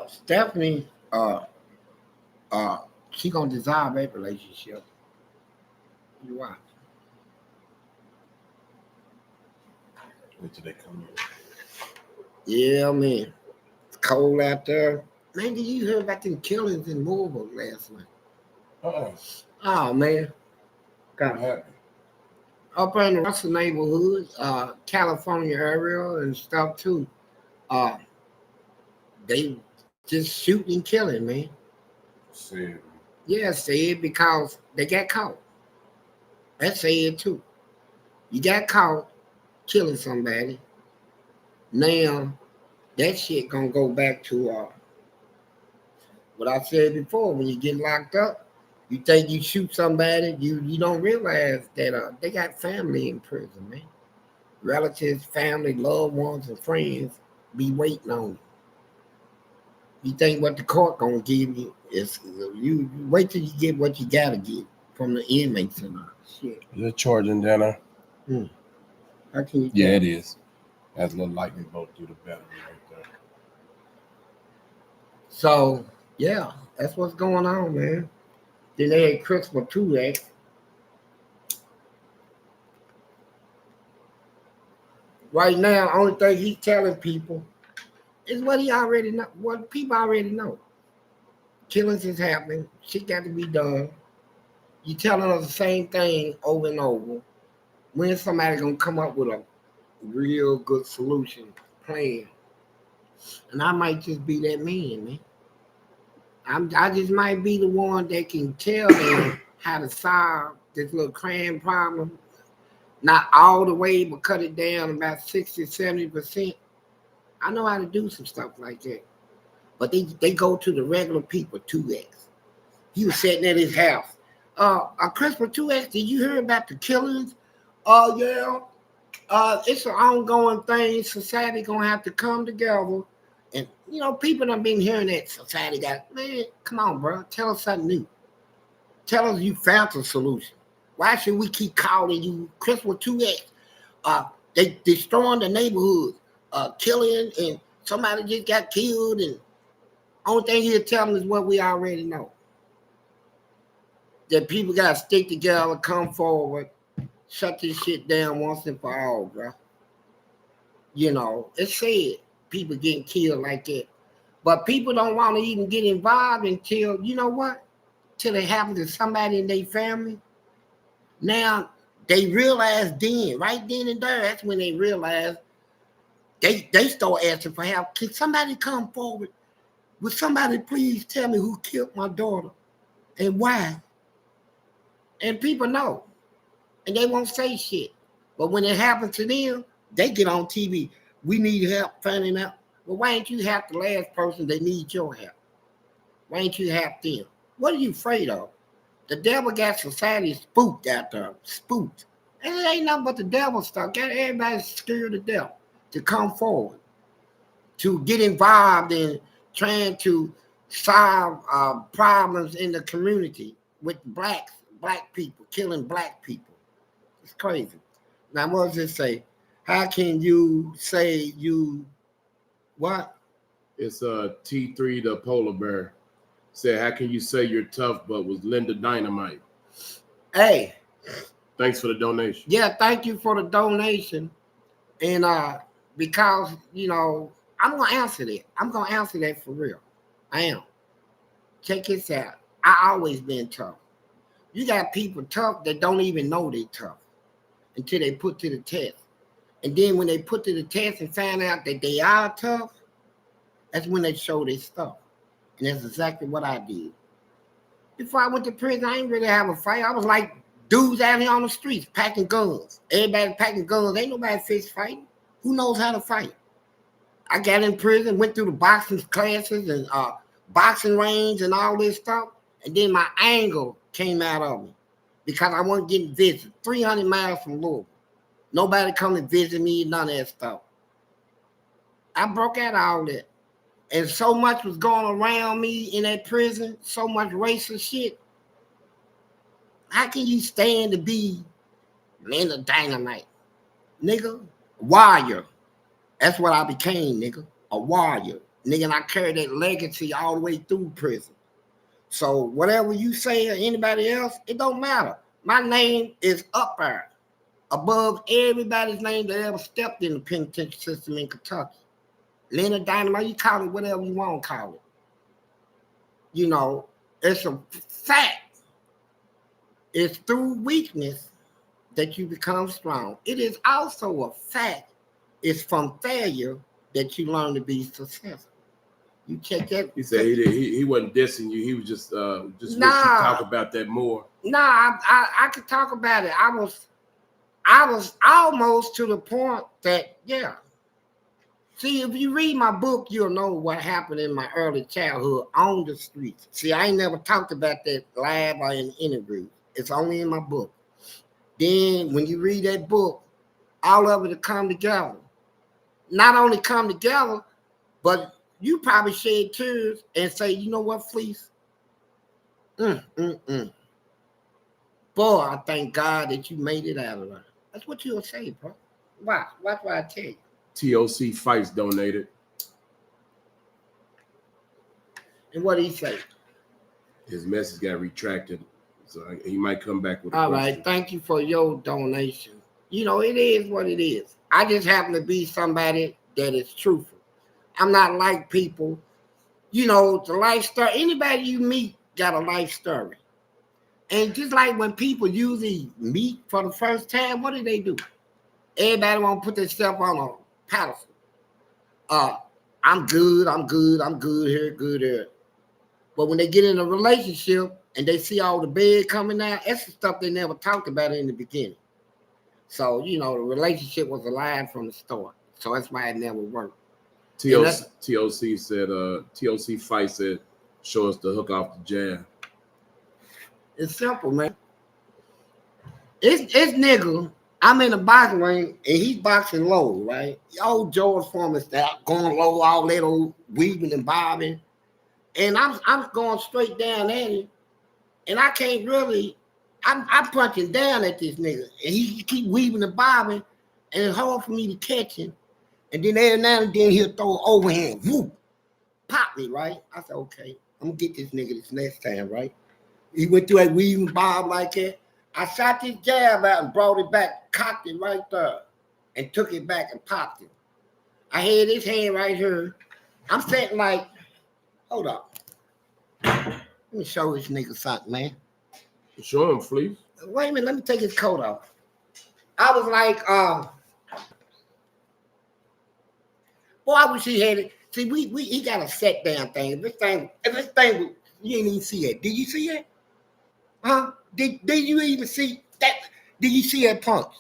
Stephanie, uh, she gonna dissolve that relationship. You watch. Wait till they come in. Yeah, man. It's cold out there. Man, did you hear about them killings in Louisville last night? Uh-uh. Oh man, What got happened? up in the Russell neighborhood, California area and stuff too. Uh, they just shooting and killing, man. Said, Yeah, said because they got caught. That's said too. You got caught killing somebody. Now that shit gonna go back to what I said before. When you get locked up, you think you shoot somebody, you don't realize that they got family in prison, man. Relatives, family, loved ones, and friends be waiting on you. You think what the court gonna give you is you wait till you get what you gotta get from the inmates and all shit. is it charging down there? Hmm. How can you Yeah, tell? it is. That's a little lightning bolt through the battery right there. So yeah, that's what's going on, man. Then they had Christmas 2X. Right now, only thing he's telling people is what he already know, what people already know. Killings is happening. Shit got to be done. You telling us the same thing over and over. When somebody gonna come up with a real good solution plan? And I might just be that man, man. I just might be the one that can tell them how to solve this little crime problem. Not all the way, but cut it down about 60, 70%. I know how to do some stuff like that. But they go to the regular people, 2X. He was sitting at his house. Christopher 2X, did you hear about the killings? Oh, yeah. It's an ongoing thing. Society gonna have to come together. And, people done been hearing that society got, man, come on, bro. Tell us something new. Tell us you found a solution. Why should we keep calling you Christopher 2X? They destroying the neighborhood, killing, and somebody just got killed, and only thing he'll tell them is what we already know. That people gotta stick together, come forward, shut this shit down once and for all, bro. It's sad people getting killed like that. But people don't want to even get involved until, you know what? Till it happens to somebody in their family. Now they realize then, right then and there, that's when they realize they start asking for help. Can somebody come forward? Would somebody please tell me who killed my daughter and why? And people know, and they won't say shit. But when it happens to them, they get on TV. We need help finding out. Well, why ain't you help the last person that needs your help? Why ain't you help them? What are you afraid of? The devil got society spooked out there, spooked. And it ain't nothing but the devil stuff. Got everybody scared to death to come forward, to get involved in trying to solve problems in the community with black people, killing black people. It's crazy. Now, what does it say? How can you say you what? It's T3 the polar bear. Said, how can you say you're tough but was Linda Dynamite? Hey, Thanks for the donation. yeah, thank you for the donation. And because, I'm gonna answer that. I'm gonna answer that for real. I am. Check this out. I always been tough. You got people tough that don't even know they tough until they put to the test. And then when they put to the test and find out that they are tough, that's when they show their stuff. And that's exactly what I did. Before I went to prison, I didn't really have a fight. I was like dudes out here on the streets packing guns. Everybody packing guns. Ain't nobody fist fighting. Who knows how to fight? I got in prison, went through the boxing classes and boxing range and all this stuff. And then my anger came out of me because I wasn't getting visited 300 miles from Louisville. Nobody come to visit me, none of that stuff. I broke out all that. And so much was going around me in that prison, so much racist shit. How can you stand to be man of dynamite? Nigga, warrior. That's what I became, nigga. A warrior. Nigga, and I carry that legacy all the way through prison. So whatever you say or anybody else, it don't matter. My name is up there, above everybody's name that ever stepped in the penitentiary system in Kentucky. Leonard Dynamite, you call it whatever you want to call it. You know, it's a fact. It's through weakness that you become strong. It is also a fact. It's from failure that you learn to be successful. You check that. He said he wasn't dissing you. He was just wish you talk about that more. Nah, I could talk about it. I was almost to the point that, yeah. See, if you read my book, you'll know what happened in my early childhood on the streets. See, I ain't never talked about that live or in interview. It's only in my book. Then when you read that book, all of it will come together. Not only come together, but you probably shed tears and say, you know what, Fleece? Boy, I thank God that you made it out of there. That's what you'll say, bro. Why? That's why I tell you. TOC Fights donated. And what did he say? His message got retracted, so he might come back with a all question. Right, thank you for your donation. You know, it is what it is. I just happen to be somebody that is truthful. I'm not like people, you know, the life story. Anybody you meet got a life story. And just like when people usually meet for the first time, what do? Everybody want to put themselves on a pedestal. I'm good here, good here. But when they get in a relationship and they see all the bed coming out, that's the stuff they never talked about in the beginning. So, you know, the relationship was alive from the start. So that's why it never worked. TOC said, TOC Fight said, show us the hook off the jab. It's simple, man. It's nigga. I'm in a boxing ring and he's boxing low, right? Old George Foreman style, going low, all that old weaving and bobbing. And I'm going straight down at him. And I can't really, I'm punching down at this nigga. And he keep weaving and bobbing. And it's hard for me to catch him. And then every now and then he'll throw an overhand. Whoop, pop me, right? I said, okay, I'm going to get this nigga this next time, right? He went through that weave and bob like that. I shot this jab out and brought it back, cocked it right there, and took it back and popped it. I had this hand right here. I'm sitting like, hold up. Let me show this nigga something, man. Show him, Fleece. Wait a minute, let me take his coat off. I was like, boy, I wish he had it. See, he got a set down thing. This thing, you ain't even see it. Did you see it? Huh? Did you even see that? Did you see that punch?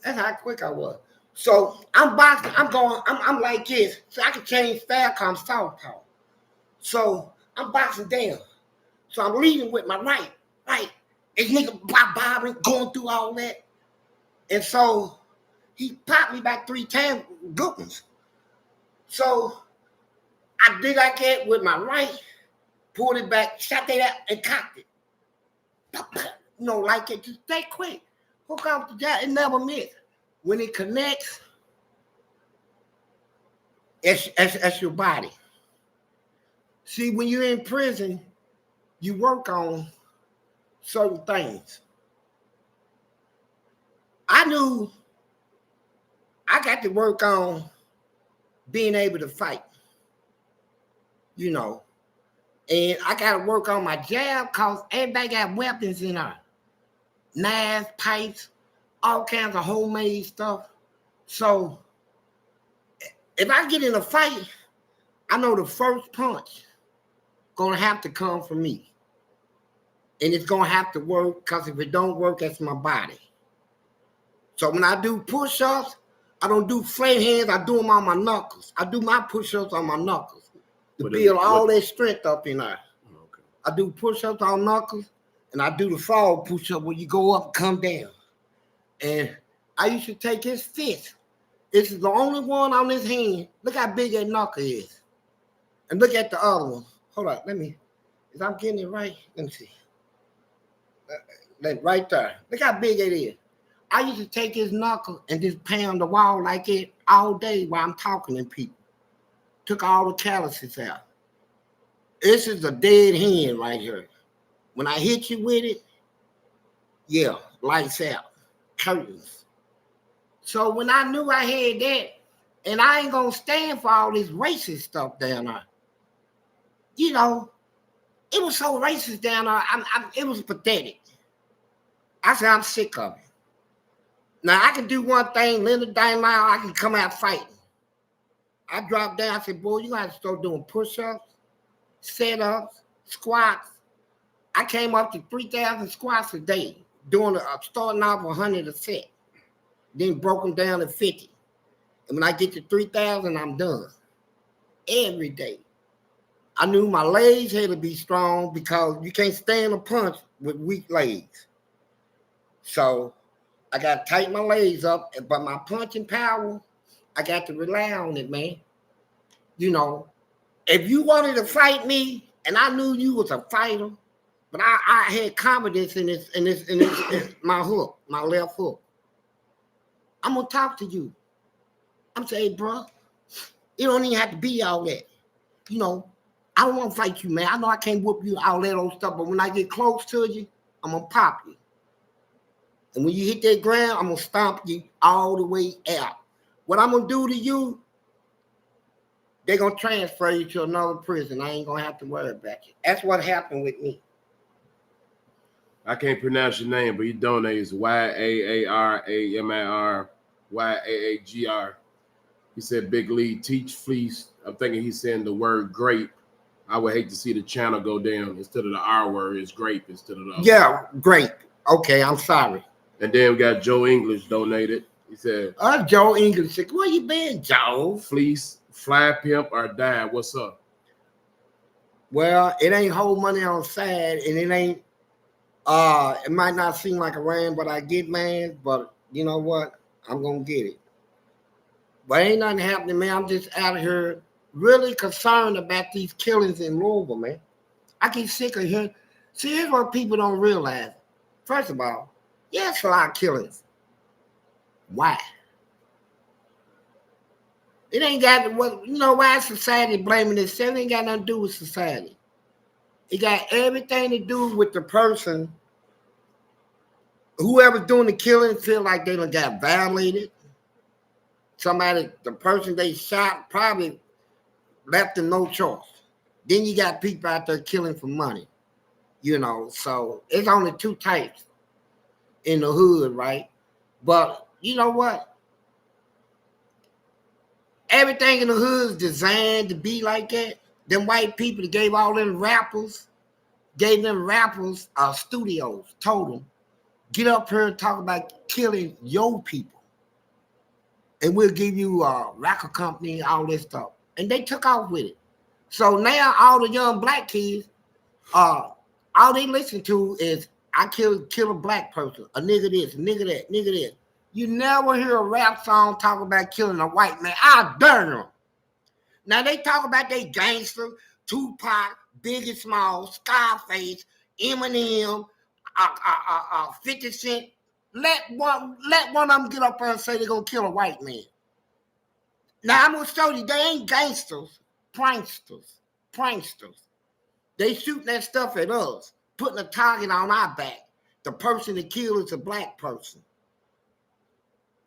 That's how quick I was. So I'm boxing. I'm like this. So I can change style because I'm southpaw. So I'm boxing down. So I'm leading with my right. And nigga bobbing, going through all that. And so he popped me back 3 times, good ones. So I did like that with my right, pulled it back, shot that out, and cocked it. You know, like it, just that quick. Hook off the jab, it never missed. When it connects, it's your body. See, when you're in prison, you work on certain things. I knew I got to work on being able to fight, you know. And I got to work on my jab because everybody got weapons in there. Knives, pipes, all kinds of homemade stuff. So if I get in a fight, I know the first punch gonna have to come from me. And it's gonna have to work because if it don't work, that's my body. So when I do push-ups, I don't do flat hands, I do them on my knuckles. I do my push-ups on my knuckles to build all that strength up in there. Okay. I do push-ups on knuckles, and I do the frog push-up where you go up and come down. And I used to take his fist. This is the only one on his hand. Look how big that knuckle is. And look at the other one. Hold on, is I'm getting it right? Let me see. That right there. Look how big it is. I used to take his knuckle and just pound the wall like it all day while I'm talking to people. Took all the calluses out. This is a dead hand right here. When I hit you with it, yeah, lights out, curtains. So when I knew I had that, and I ain't gonna stand for all this racist stuff down there. You know, it was so racist down there. It was pathetic. I said, I'm sick of it. Now, I can do one thing, Linda Dynamite, I can come out fighting. I dropped down, I said, boy, you got to start doing push-ups, sit-ups, squats. I came up to 3,000 squats a day, starting off 100 a set, then broke them down to 50. And when I get to 3,000, I'm done. Every day. I knew my legs had to be strong because you can't stand a punch with weak legs. So I got to tighten my legs up, but my punching power, I got to rely on it, man. You know, if you wanted to fight me, and I knew you was a fighter, but I had confidence in my hook, my left hook. I'm gonna talk to you. I'm saying, bro, you don't even have to be all that. You know, I don't want to fight you, man. I know I can't whoop you, all that old stuff, but when I get close to you, I'm gonna pop you. And when you hit that ground, I'm gonna stomp you all the way out. What I'm gonna do to you, they're gonna transfer you to another prison. I ain't gonna have to worry about you. That's what happened with me. I can't pronounce your name, but he donates YAARAMAR He said, Big Lee, teach Fleece. I'm thinking he's saying the word grape. I would hate to see the channel go down. Instead of the R word, it's grape instead of the other. Yeah, grape. Okay, I'm sorry. And then we got Joe English donated. He said, Joe English. Where you been, Joe? Fleece, fly pimp or die. What's up? Well, it ain't whole money on side, and it ain't. It might not seem like a rain, but I get man. But you know what? I'm gonna get it. But ain't nothing happening, man. I'm just out here really concerned about these killings in Louisville, man. I get sick of hearing. See, here's what people don't realize. First of all, yes, a lot of killings. Why? It ain't got what you know. Why society blaming itself? It ain't got nothing to do with society. It got everything to do with the person. Whoever's doing the killing feel like they done got violated. Somebody, the person they shot probably left them no choice. Then you got people out there killing for money. You know, so it's only two types in the hood, right? But you know what? Everything in the hood is designed to be like that. Them white people that gave all them rappers studios, told them, get up here and talk about killing your people. And we'll give you a record company, all this stuff. And they took off with it. So now all the young black kids, all they listen to is, I kill a black person, a nigga this, a nigga that, nigga this. You never hear a rap song talk about killing a white man. I dare them. Now they talk about they gangster, Tupac, Biggie Small, Scarface, Eminem, 50 Cent. Let one of them get up there and say they're gonna kill a white man. Now I'm gonna show you they ain't gangsters, pranksters. They shooting that stuff at us, putting a target on our back. The person that killed is a black person.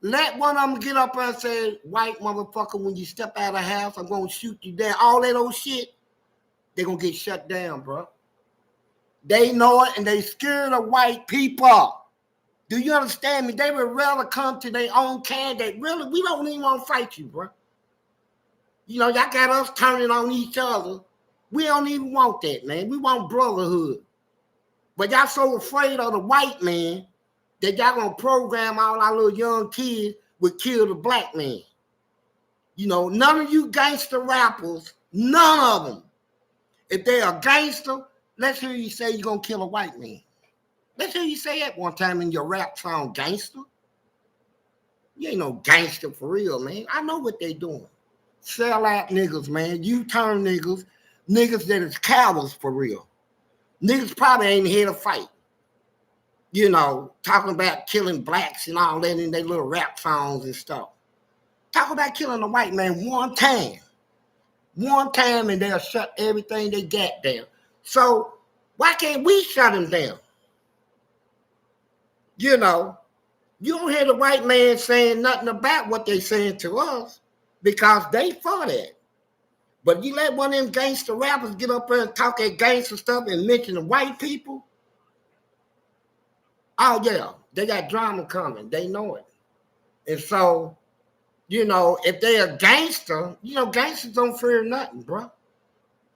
Let one of them get up there and say, white motherfucker, when you step out of the house, I'm gonna shoot you down. All that old shit, they're gonna get shut down, bro. They know it and they scared of white people. Do you understand me? They would rather come to their own candidate. Really, we don't even want to fight you, bro. You know, y'all got us turning on each other. We don't even want that, man. We want brotherhood. But y'all so afraid of the white man that y'all gonna program all our little young kids would kill the black man. You know, none of you gangster rappers, none of them. If they're a gangster, let's hear you say you're gonna kill a white man. Let's hear you say that one time in your rap song, gangster. You ain't no gangster for real, man. I know what they doing. Sell out niggas, man. You turn niggas that is cowards for real. Niggas probably ain't here to fight. You know, talking about killing blacks and all that in their little rap songs and stuff. Talk about killing a white man one time. one time and they'll shut everything they got down. So why can't we shut them down? You know, you don't hear the white man saying nothing about what they saying to us because they for that. But you let one of them gangster rappers get up there and talk that gangster stuff and mention the white people, oh yeah, they got drama coming. They know it. And so, you know, if they're a gangster, you know, gangsters don't fear nothing, bro.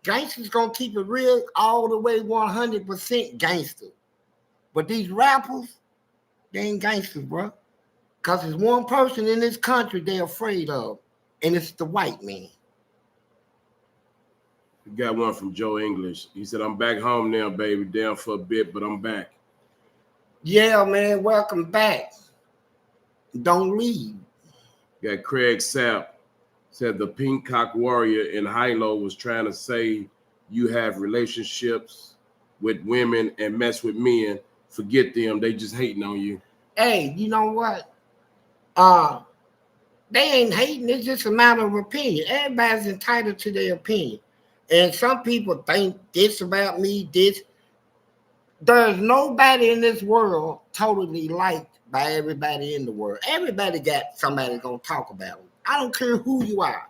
Gangsters gonna keep it real all the way 100% gangster. But these rappers, they ain't gangsters, bro. Because there's one person in this country they're afraid of, and it's the white man. We got one from Joe English. He said, I'm back home now, baby. Down for a bit, but I'm back. Yeah, man, welcome back. Don't leave. Got Craig Sapp. Said the Pink Cock Warrior in Hilo was trying to say you have relationships with women and mess with men. Forget them. They just hating on you. Hey, you know what? They ain't hating. It's just a matter of opinion. Everybody's entitled to their opinion. And some people think this about me, this. There's nobody in this world totally liked by everybody in the world. Everybody got somebody gonna talk about them. I don't care who you are.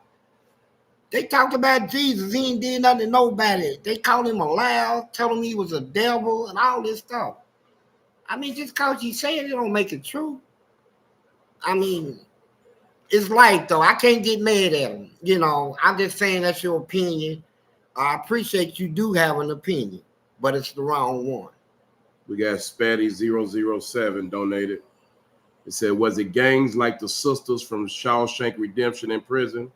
They talked about Jesus. He ain't did nothing to nobody. They called him a liar, told him he was a devil and all this stuff. I mean, just because you say it, it don't make it true. I mean, it's life, though. I can't get mad at them. You know, I'm just saying that's your opinion. I appreciate you do have an opinion, but it's the wrong one. We got Spatty007 donated. It said, was it gangs like the sisters from Shawshank Redemption in prison?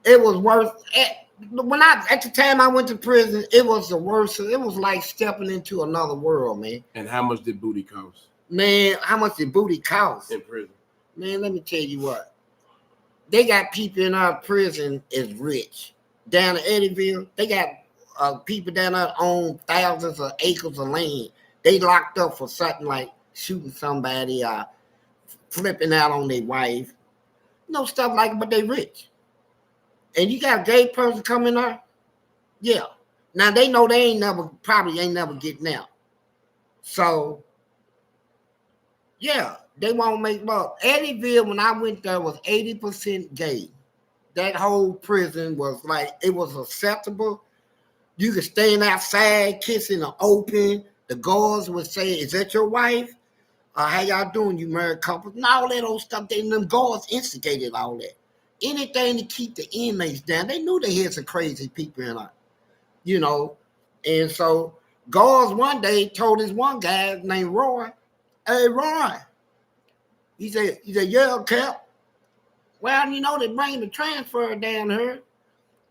It was worse. At the time I went to prison, it was the worst. It was like stepping into another world, man. And how much did booty cost? Man, how much did booty cost? In prison. Man, let me tell you what. They got people in our prison is rich. Down in Eddyville, they got people down there own thousands of acres of land. They locked up for something like shooting somebody, flipping out on their wife. No stuff like it, but they rich. And you got a gay person coming there? Yeah. Now they know they probably ain't never getting out. So, yeah, they won't make love. Eddyville, when I went there, was 80% gay. That whole prison was like, it was acceptable. You could stand outside, kissing the open. The guards would say, is that your wife? How y'all doing, you married couple? And all that old stuff. Them guards instigated all that. Anything to keep the inmates down. They knew they had some crazy people in there, you know. And so guards one day told this one guy named Roy, hey, Roy. He said, yeah, Cap. Well, you know, they bring the transfer down here.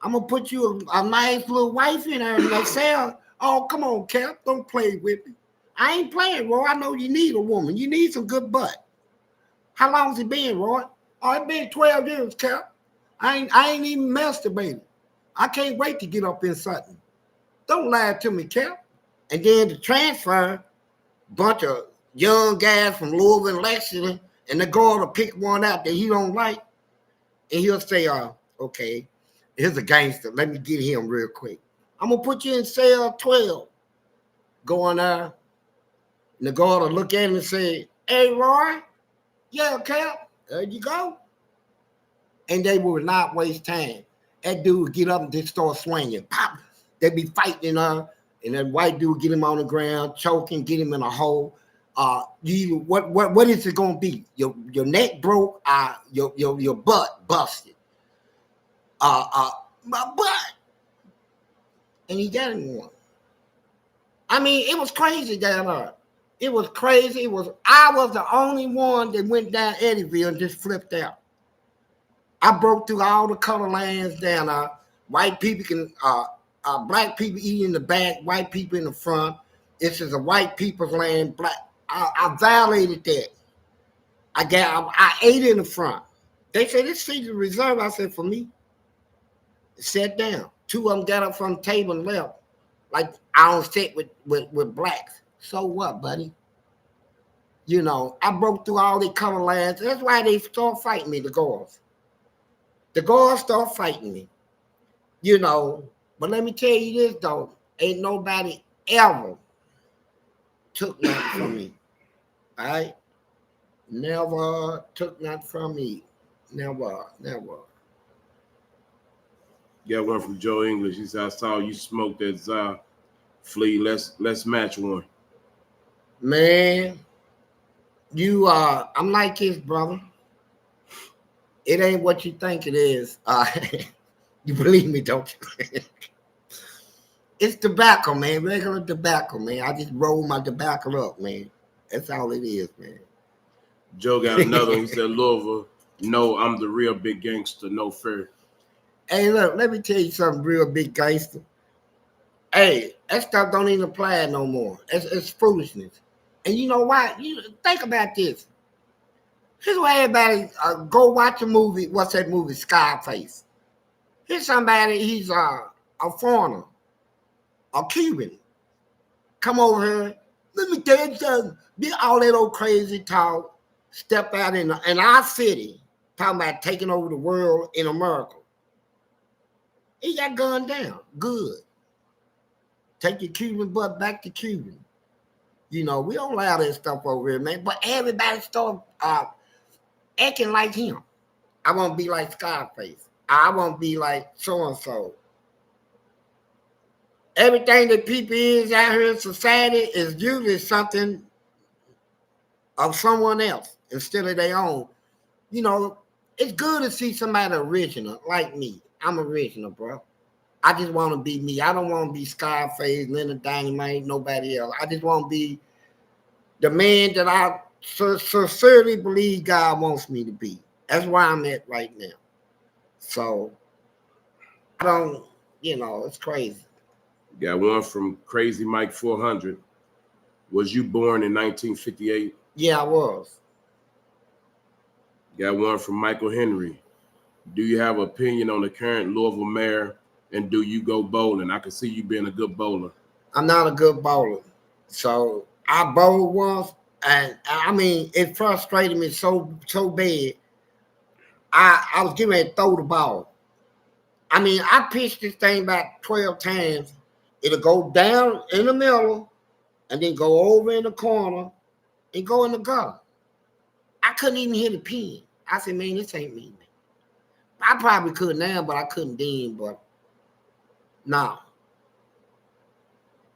I'm going to put you a nice little wife in there in that cell. Oh, come on, Cap. Don't play with me. I ain't playing, Roy. I know you need a woman. You need some good butt. How long's it been, Roy? Oh, it's been 12 years, Cap. I ain't even masturbating. I can't wait to get up in something. Don't lie to me, Cap. And then the transfer, bunch of young guys from Louisville and Lexington, and the guard will pick one out that he don't like, and he'll say, okay, here's a gangster. Let me get him real quick. I'm going to put you in cell 12. Go on there. And the guard will look at him and say, hey, Roy. Yeah, Cap. There you go. And they would not waste time. That dude would get up and just start swinging. Pop. They'd be fighting and that white dude would get him on the ground, choking, get him in a hole. What is it gonna be? Your neck broke, your butt busted. My butt. And he got him one. I mean, it was crazy down there. It was crazy. I was the only one that went down Eddyville and just flipped out. I broke through all the color lines down there. White people can, black people eat in the back, white people in the front. This is a white people's land. Black. I violated that. I ate in the front. They said, this seat is reserved. I said, for me. Sat down. Two of them got up from the table and left. Like, I don't sit with blacks. So what, buddy? You know, I broke through all the color lines. That's why they start fighting me, the guards. The guards start fighting me. You know, but let me tell you this though, ain't nobody ever took nothing from me. All right? Never took nothing from me. Never, never. Got one from Joe English. He said, I saw you smoke that Flea. Let's match one. Man, you I'm like this, brother. It ain't what you think it is. You believe me, don't you? It's tobacco, man. Regular tobacco, man. I just roll my tobacco up, man. That's all it is, man. Joe got another one. He said, Louisville, no, I'm the real big gangster, no fear. Hey, look, let me tell you something real big gangster. Hey, that stuff don't even apply no more. It's foolishness. And you know why? You think about this. Here's why everybody go watch a movie. What's that movie? Scarface. Here's somebody, he's a foreigner, a Cuban. Come over here. Let me tell you something. Be all that old crazy talk. Step out in our city. Talking about taking over the world in America. He got gunned down. Good. Take your Cuban butt back to Cuban. You know, we don't allow that stuff over here, man. But everybody start acting like him. I won't be like Scarface. I won't be like so-and-so. Everything that people is out here in society is usually something of someone else instead of their own. You know, it's good to see somebody original like me. I'm original, bro. I just want to be me. I don't want to be Scarface, Leonard Dynamite, nobody else. I just want to be the man that I sincerely believe God wants me to be. That's where I'm at right now. So, I don't, it's crazy. Got one from Crazy Mike 400. Was you born in 1958? Yeah, I was. Got one from Michael Henry. Do you have an opinion on the current Louisville mayor, and do you go bowling? I can see you being a good bowler. I'm not a good bowler. So I bowled once, and I mean, it frustrated me so bad. I was getting ready to throw the ball. I mean, I pitched this thing about 12 times. It'll go down in the middle and then go over in the corner and go in the gutter. I couldn't even hit a pin. I said, man, this ain't me, man. I probably could now, but I couldn't then, but no.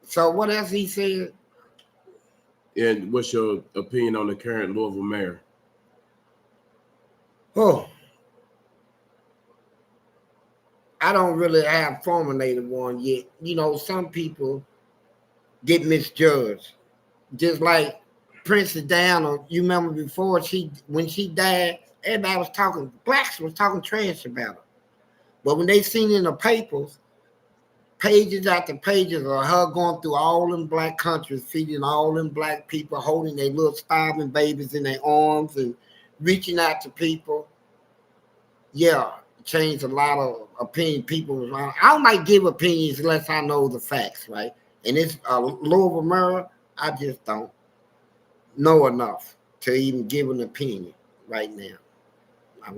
So what else he said? And what's your opinion on the current Louisville mayor? Oh, I don't really have formulated one yet. You know, some people get misjudged. Just like Princess Diana, you remember before when she died, everybody was talking, blacks was talking trash about her. But when they seen in the papers, pages after pages of her going through all them black countries, feeding all them black people, holding their little starving babies in their arms and reaching out to people. Yeah, changed a lot of opinion. People, I might give opinions unless I know the facts, right? And it's Louisville Mirror, I just don't know enough to even give an opinion right now.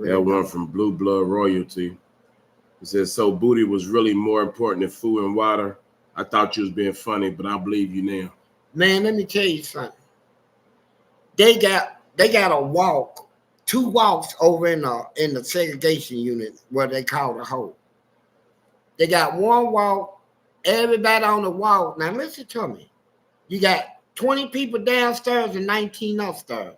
That one from Blue Blood Royalty. It says, so booty was really more important than food and water. I thought you was being funny, but I believe you now. Man, let me tell you something. They got a walk, 2 walks over in the segregation unit where they call the hole. They got 1 walk, everybody on the walk. Now listen to me. You got 20 people downstairs and 19 upstairs.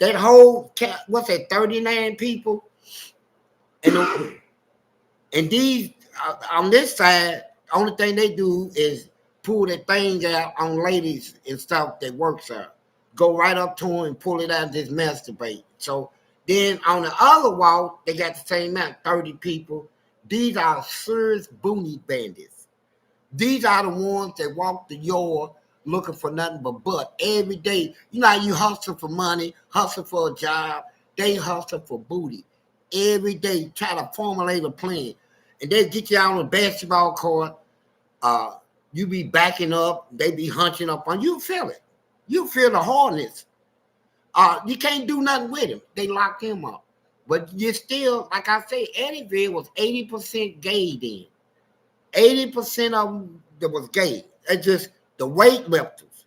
That whole 39 people? And these on this side, only thing they do is pull that thing out on ladies and stuff that works out. Go right up to them and pull it out and just masturbate. So then on the other wall, they got the same amount, 30 people. These are serious booty bandits. These are the ones that walk the yard looking for nothing but butt every day. You know how you hustle for money, hustle for a job. They hustle for booty every day. Try to formulate a plan. And they get you out on the basketball court. You be backing up. They be hunching up on you. Feel it. You feel the hardness. You can't do nothing with him. They lock him up. But you still, like I say, Eddyville was 80% gay then. 80% of them that was gay. It's just the weightlifters.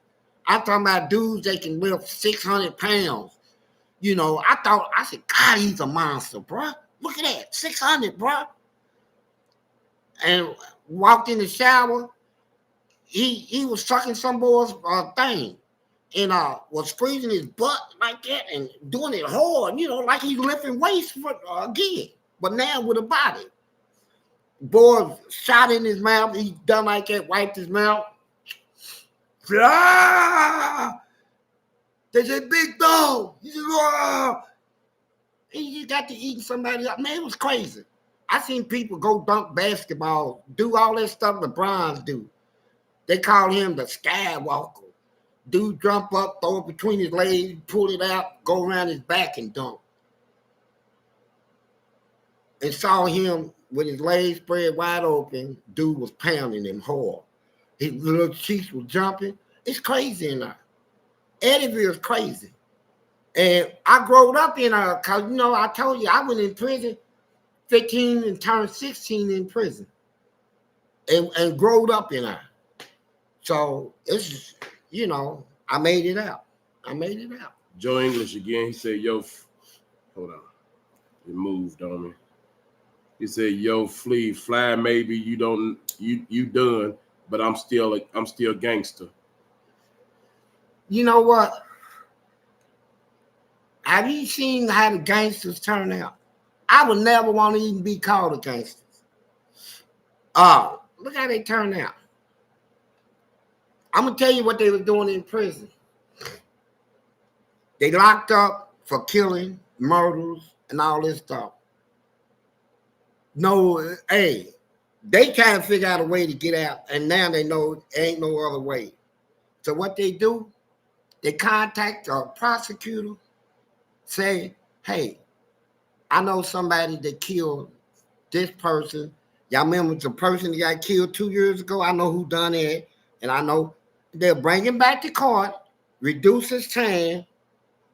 I'm talking about dudes that can lift 600 pounds. You know, I said, God, he's a monster, bro. Look at that, 600, bro. And walked in the shower. He was sucking some boy's thing and was freezing his butt like that and doing it hard, you know, like he's lifting weights for, again, but now with a body. Boy shot in his mouth. He done like that, wiped his mouth. Ah! They said, big dog. He said, ah! He just got to eating somebody up. Man, it was crazy. I seen people go dunk basketball, do all that stuff LeBron's do. They call him the Skywalker. Dude jump up, throw it between his legs, pull it out, go around his back and dunk. And saw him with his legs spread wide open. Dude was pounding him hard. His little cheeks were jumping. It's crazy in there. Eddyville's crazy. And I growed up in her because, you know, I told you I went in prison 15 and turned 16 in prison. And growed up in her. So it's, you know, I made it out. Joe English again. He said, "Yo, hold on." It moved on me. He said, "Yo, fly. Maybe you don't, you done, but I'm still gangster." You know what? Have you seen how the gangsters turn out? I would never want to even be called a gangster. Oh, look how they turn out. I'm gonna tell you what they were doing in prison. They locked up for killing, murders, and all this stuff. No, hey, they trying to figure out a way to get out, and now they know there ain't no other way. So what they do, they contact a prosecutor, say, hey, I know somebody that killed this person. Y'all remember the person that got killed 2 years ago? I know who done it, and I know they'll bring him back to court, reduce his time,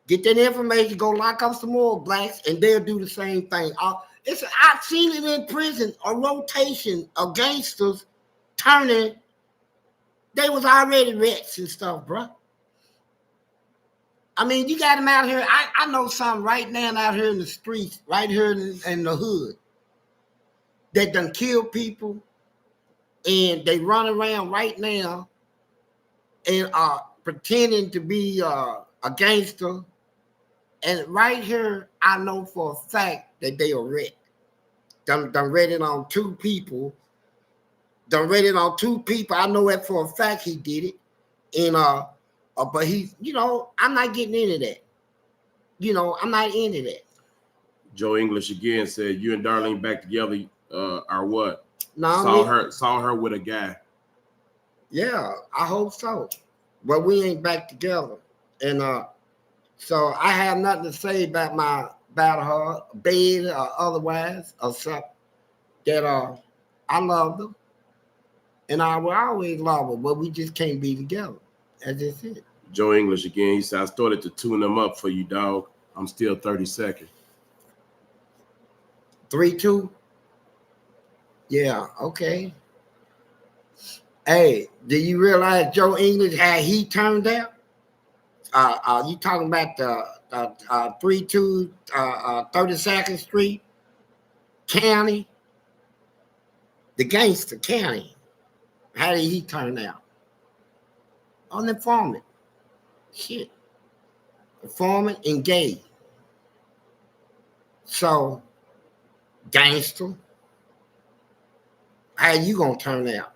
get that information, go lock up some more blacks, and they'll do the same thing. I've seen it in prison, a rotation of gangsters turning. They was already rich and stuff, bro. I mean, you got them out here. I know some right now out here in the streets, right here in the hood, that done kill people, and they run around right now and pretending to be a gangster. And right here, I know for a fact that they are rich. Done read it on two people. I know that for a fact he did it. And but he's, you know, I'm not getting into that. You know, I'm not into that. Joe English again said, "You and Darlene back together are what?" No, saw her with a guy. Yeah, I hope so. But we ain't back together. And so I have nothing to say about her, bed or otherwise, or something. That I love her. And I will always love her, but we just can't be together. That's just it. Joe English again. He said, "I started to tune them up for you, dog. I'm still 32nd." 3-2? Yeah, okay. Hey, do you realize Joe English, how he turned out? You talking about the 3-2 32nd Street County? The gangster county. How did he turn out? On the informant. Shit. Informant and gay. So, gangster. How you gonna turn out?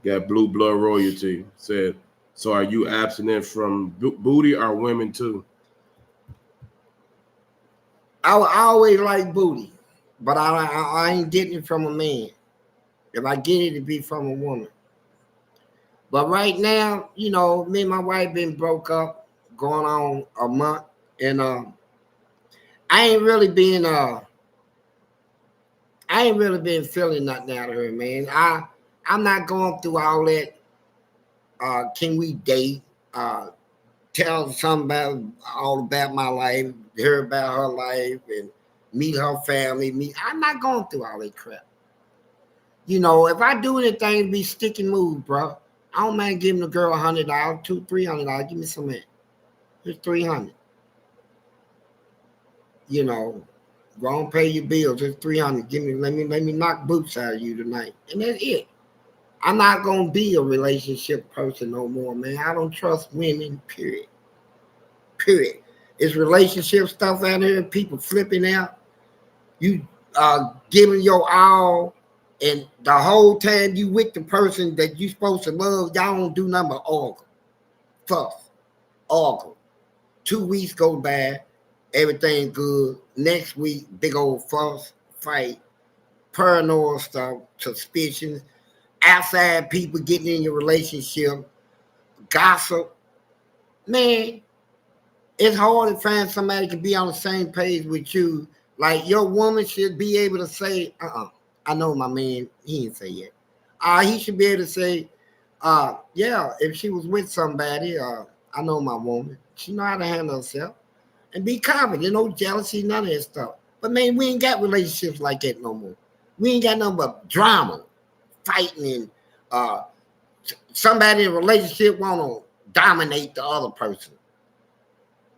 Got Blue Blood Royalty. Said, "So are you abstinent from booty or women too?" I always like booty, but I ain't getting it from a man. If I get it, it'd be from a woman. But right now, you know, me and my wife been broke up, going on a month, and I ain't really been feeling nothing out of her, man. I'm not going through all that. Can we date? tell somebody all about my life, hear about her life, and meet her family. I'm not going through all that crap. You know, if I do anything to be stick and move, bro, I don't mind giving the girl $100, $200, $300. Give me some of that. Here's 300. You know, go and pay your bills. It's 300. Let me knock boots out of you tonight, and that's it. I'm not gonna be a relationship person no more, man. I don't trust women. Period. Period. It's relationship stuff out here. People flipping out. You giving your all, and the whole time you with the person that you supposed to love, y'all don't do nothing but argue, fuss, argue. 2 weeks go by, everything good. Next week, big old fuss, fight, paranoid stuff, suspicions, outside people getting in your relationship, gossip. Man, it's hard to find somebody can be on the same page with you. Like your woman should be able to say, I know my man, he didn't say yet. He should be able to say, yeah, if she was with somebody, I know my woman. She know how to handle herself. And be confident, no jealousy, none of that stuff. But man, we ain't got relationships like that no more. We ain't got nothing but drama, fighting, and somebody in a relationship want to dominate the other person.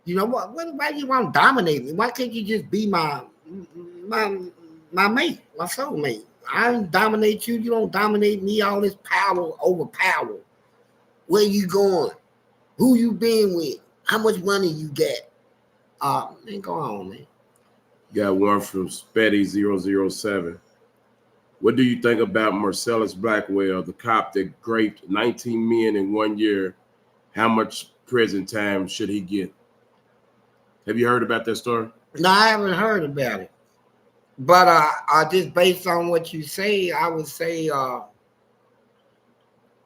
You know what? Why do you want to dominate me? Why can't you just be my mate, my soulmate? I don't dominate you. You don't dominate me. All this power over power. Where you going? Who you been with? How much money you get? Man, go on, man. Got one from Spetty007. What do you think about Marcellus Blackwell, the cop that raped 19 men in 1 year? How much prison time should he get? Have you heard about that story? No, I haven't heard about it. But just based on what you say, I would say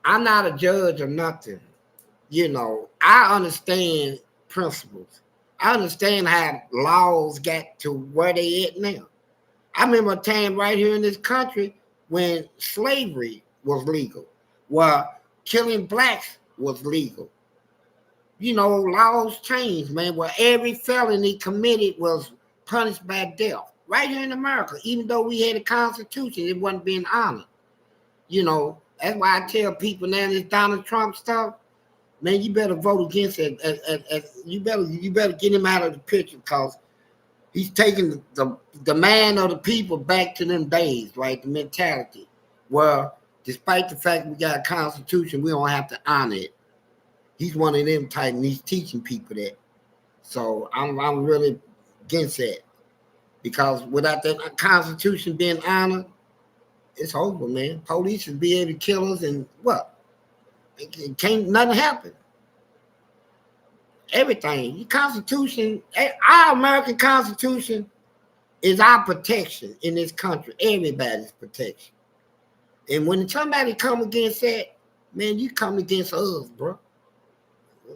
I'm not a judge or nothing. You know, I understand principles. I understand how laws got to where they at now. I remember a time right here in this country when slavery was legal, where killing blacks was legal. You know, laws changed, man, where every felony committed was punished by death. Right here in America, even though we had a constitution, it wasn't being honored. You know, that's why I tell people now this Donald Trump stuff, man, you better vote against it. You better get him out of the picture because he's taking the man of the people back to them days, right? The mentality. Where despite the fact we got a constitution, we don't have to honor it. He's one of them type, and he's teaching people that. So I'm really against that because without that constitution being honored, it's over, man. Police should be able to kill us, and what? It can't nothing happen. Everything. The Constitution, our American Constitution is our protection in this country. Everybody's protection. And when somebody come against that, man, you come against us, bro.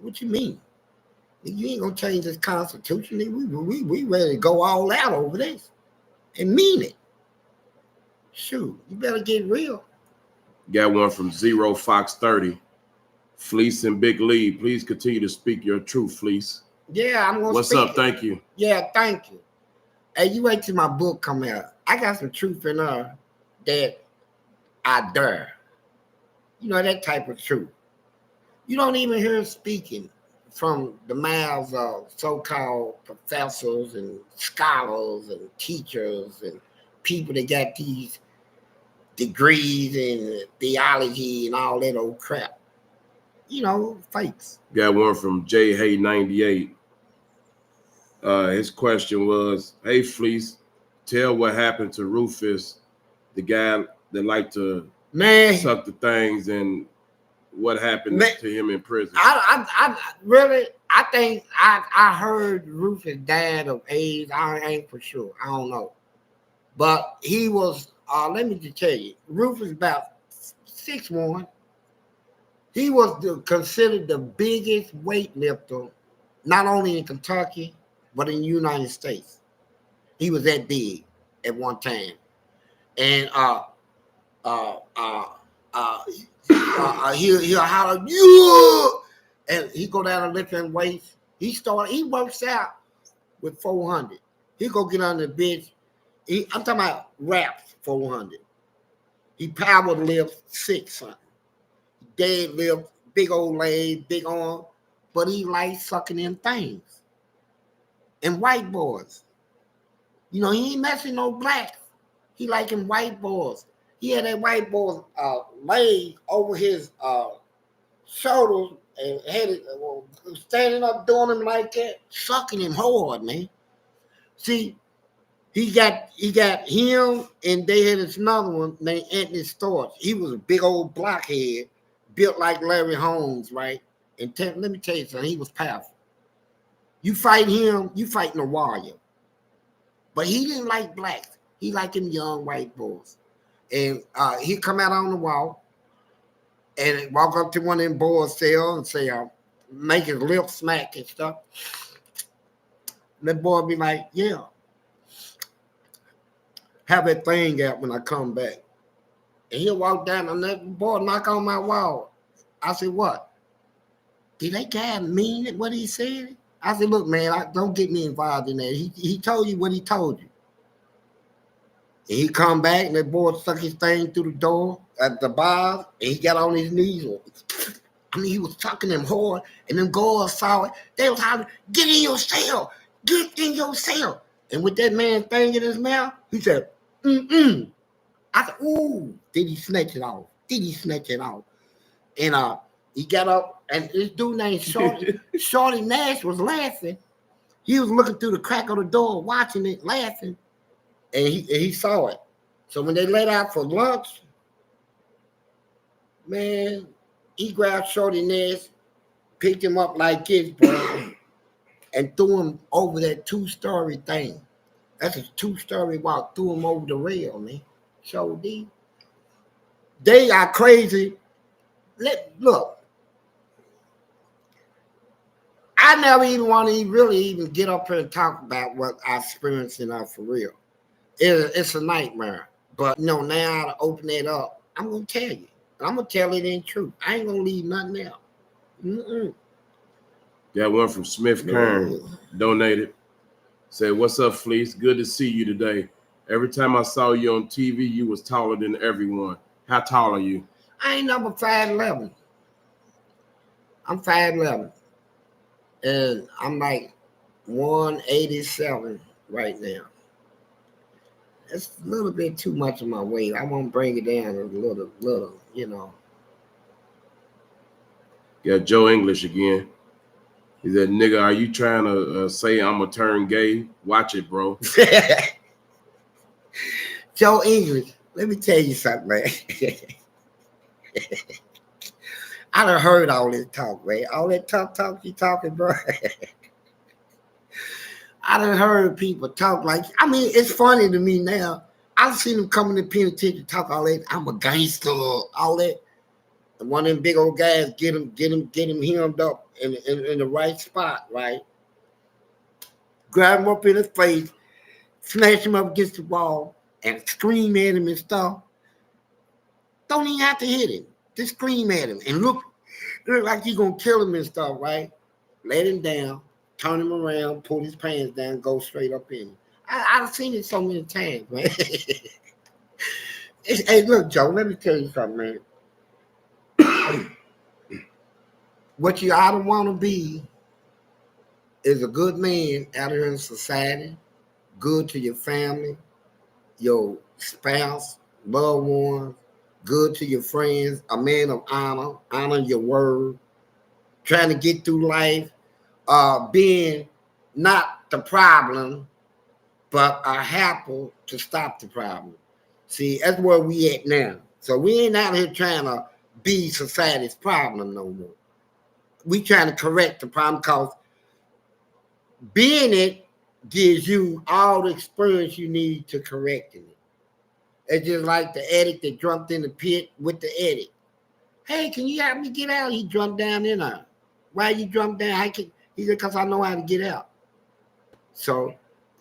What you mean? You ain't gonna change this Constitution. We ready to go all out over this and mean it. Shoot, you better get real. Got one from Zero Fox 30. Fleece and Big Lee, please continue to speak your truth, Fleece. Yeah, I'm gonna. What's up? Thank you. Yeah, thank you. Hey, you wait till my book come out. I got some truth in her that I dare. You know, that type of truth. You don't even hear speaking from the mouths of so-called professors and scholars and teachers and people that got these degrees in theology and all that old crap. You know, fakes. Got one from J Hay 98. His question was, hey Fleece, tell what happened to Rufus, the guy that liked to suck the things, and what happened to him in prison. I really, I think I heard Rufus died of AIDS. I ain't for sure. I don't know. But he was, let me just tell you, Rufus about 6'1". He was considered the biggest weightlifter, not only in Kentucky, but in the United States. He was that big at one time. And he'll holler, yeah! and he go down and lifting weights. He works out with 400. He go get on the bench. I'm talking about reps 400. He power lifts 600. Deadlift, big old leg, big arm, but he likes sucking them things. And white boys. You know, he ain't messing no blacks. He liking white boys. He had that white boy's leg over his shoulders and had it standing up doing him like that, sucking him hard, man. See, he got him, and they had this another one named Anthony Storch. He was a big old blockhead, built like Larry Holmes, right? And let me tell you something, he was powerful. You fight him, you fighting a warrior. But he didn't like blacks. He liked them young white boys. And he'd come out on the wall and walk up to one of them boys' cell and say, make his lip smack and stuff. That boy be like, yeah. Have that thing out when I come back. And he'll walk down and that boy knock on my wall. I said, what? Did that guy mean it, what he said? I said, look, man, don't get me involved in that. He told you what he told you. And he come back and that boy stuck his thing through the door at the bar and he got on his knees. I mean, he was talking them hard and them girls saw it. They was hollering, get in your cell. Get in your cell. And with that man thing in his mouth, he said, mm-mm. I said, ooh. Did he snatch it off? And he got up and this dude named Shorty Nash was laughing. He was looking through the crack of the door, watching it, laughing. And he saw it. So when they let out for lunch, man, he grabbed Shorty Nash, picked him up like this, bro, and threw him over that 2-story thing. That's a 2-story walk, threw him over the rail, man. So they are crazy. Look, I never even want to really even get up here and talk about what I experienced in for real. It's a nightmare. But now to open it up, I'm gonna tell you. I'm gonna tell it in truth. I ain't gonna leave nothing out. Got one from Smith Kern, donated. Said, what's up, Fleece? Good to see you today. Every time I saw you on TV, you was taller than everyone. How tall are you? I ain't number 5'11". I'm 5'11". And I'm like 187 right now. It's a little bit too much of my weight. I want to bring it down a little, you know. Got Joe English again. He said, nigga, are you trying to say I'm going to turn gay? Watch it, bro. Joe English, let me tell you something, man. I done heard all this talk, man. All that talk you talking, bro. I done heard people talk like, I mean, it's funny to me now. I've seen them come in the penitentiary talk all that. I'm a gangster, all that. And one of them big old guys get him hemmed up in the right spot, right? Grab him up in his face, smash him up against the wall, and scream at him and stuff. Don't even have to hit him. Just scream at him and look like you're gonna kill him and stuff, right? Let him down, turn him around, pull his pants down, go straight up in him. I've seen it so many times, man. Hey, look, Joe, let me tell you something, man. What you ought to want to be is a good man out here in society, good to your family, your spouse, loved ones, good to your friends, a man of honor your word, trying to get through life, being not the problem, but a helper to stop the problem. See, that's where we at now. So we ain't out here trying to be society's problem no more. We trying to correct the problem because being it gives you all the experience you need to correct it. It's just like the addict that jumped in the pit with the addict. Hey, can you help me get out? He jumped down in there. Why you jump down? He said, because I know how to get out. So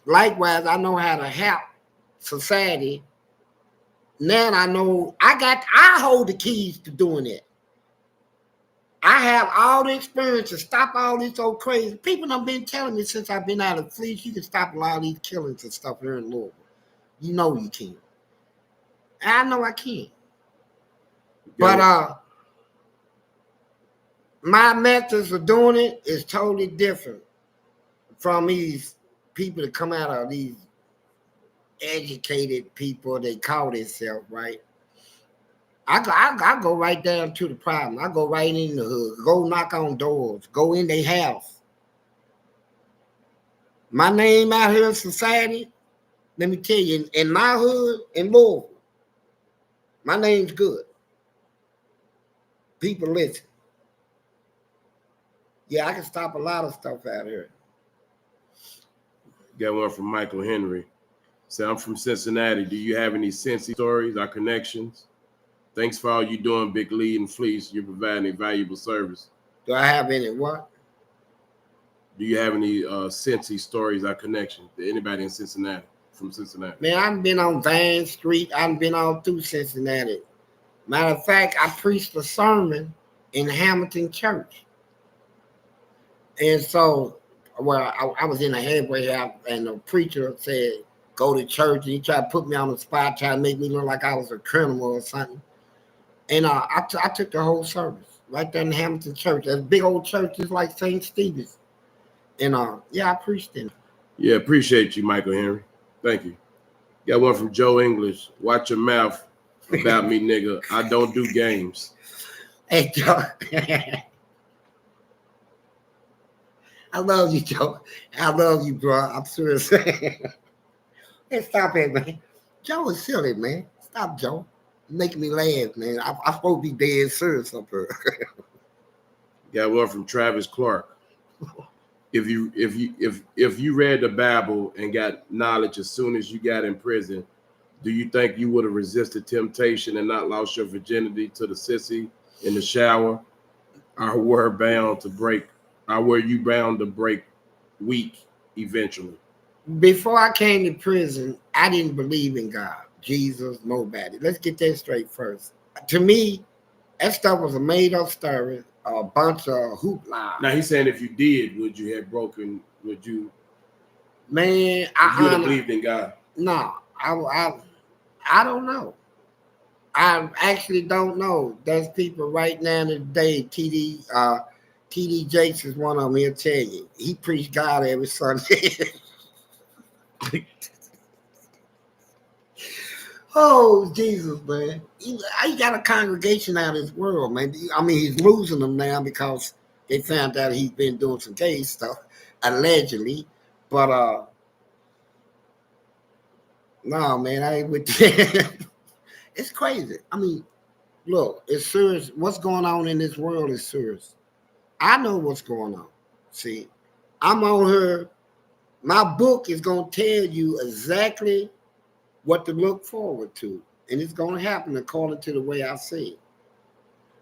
likewise, I know how to help society. Now I know I hold the keys to doing it. I have all the experience to stop all this old crazy. People have been telling me since I've been out of Fleece, you can stop a lot of these killings and stuff here in Louisville. You know you can. And I know I can. But my methods of doing it is totally different from these people that come out of these educated people. They call themselves, right? I go right down to the problem. I go right in the hood. Go knock on doors. Go in their house. My name out here in society, let me tell you, in my hood, in Louisville, my name's good. People listen. Yeah, I can stop a lot of stuff out here. Got one from Michael Henry. So I'm from Cincinnati. Do you have any Cincy stories or connections? Thanks for all you doing, Big Lee and Fleece. You're providing a valuable service. Do I have any what? Do you have any Cincy stories or connections to anybody in Cincinnati, from Cincinnati? Man, I've been on Van Street. I've been all through Cincinnati. Matter of fact, I preached a sermon in Hamilton Church. And so, well, I was in a halfway house, and the preacher said, go to church. And he tried to put me on the spot, tried to make me look like I was a criminal or something. And I took the whole service right there in Hamilton Church. That's a big old church, just like St. Stephen's. And yeah, I preached in it. Yeah, appreciate you, Michael Henry. Thank you. Got one from Joe English. Watch your mouth about me, nigga. I don't do games. Hey, Joe. I love you, Joe. I love you, bro. I'm serious. Hey, stop it, man. Joe is silly, man. Stop, Joe. Make me laugh, man. I'm supposed to be dead serious up here. Got one from Travis Clark. If you read the Bible and got knowledge as soon as you got in prison, do you think you would have resisted temptation and not lost your virginity to the sissy in the shower? Or were you bound to break weak eventually? Before I came to prison, I didn't believe in God, Jesus, nobody. Let's get that straight first. To me, that stuff was a made-up story, a bunch of hoopla. Now he's saying if you did, would you have broken? Would you? Man, You would have believed in God. No, I don't know. I actually don't know. There's people right now today. TD Jakes is one of them. He'll tell you he preached God every Sunday. Oh, Jesus, man. He got a congregation out of this world, man. I mean, he's losing them now because they found out he's been doing some gay stuff, allegedly. But, no, man, I ain't with that. It's crazy. I mean, look, it's serious. What's going on in this world is serious. I know what's going on. See, I'm on here. My book is going to tell you exactly what to look forward to. And it's going to happen according to the way I see it.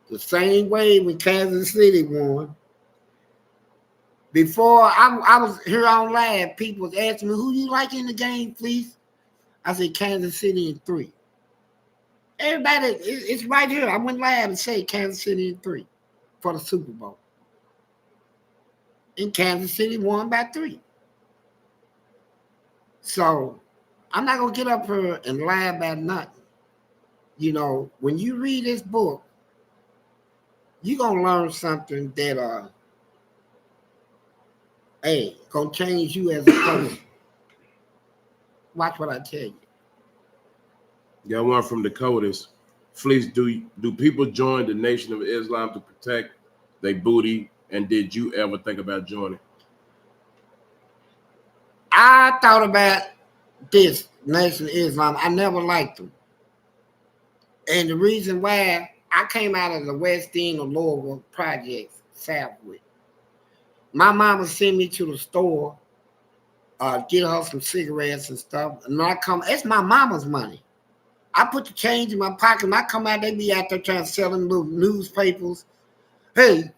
The same way when Kansas City won. Before I was here on live, people was asking me, who you like in the game, please? I said, Kansas City in 3. Everybody, it's right here. I went live and said Kansas City in 3 for the Super Bowl. And Kansas City won by 3. So I'm not going to get up here and lie about nothing. You know, when you read this book, you're going to learn something that, hey, going to change you as a person. Watch what I tell you. Got one from Dakotas. Fleece, do people join the Nation of Islam to protect their booty? And did you ever think about joining? I thought about this Nation of Islam. I never liked them. And the reason why, I came out of the West End of Louisville projects, Southwood. My mama sent me to the store, get her some cigarettes and stuff. And I come, it's my mama's money. I put the change in my pocket. When I come out, they be out there trying to sell them little newspapers. Hey,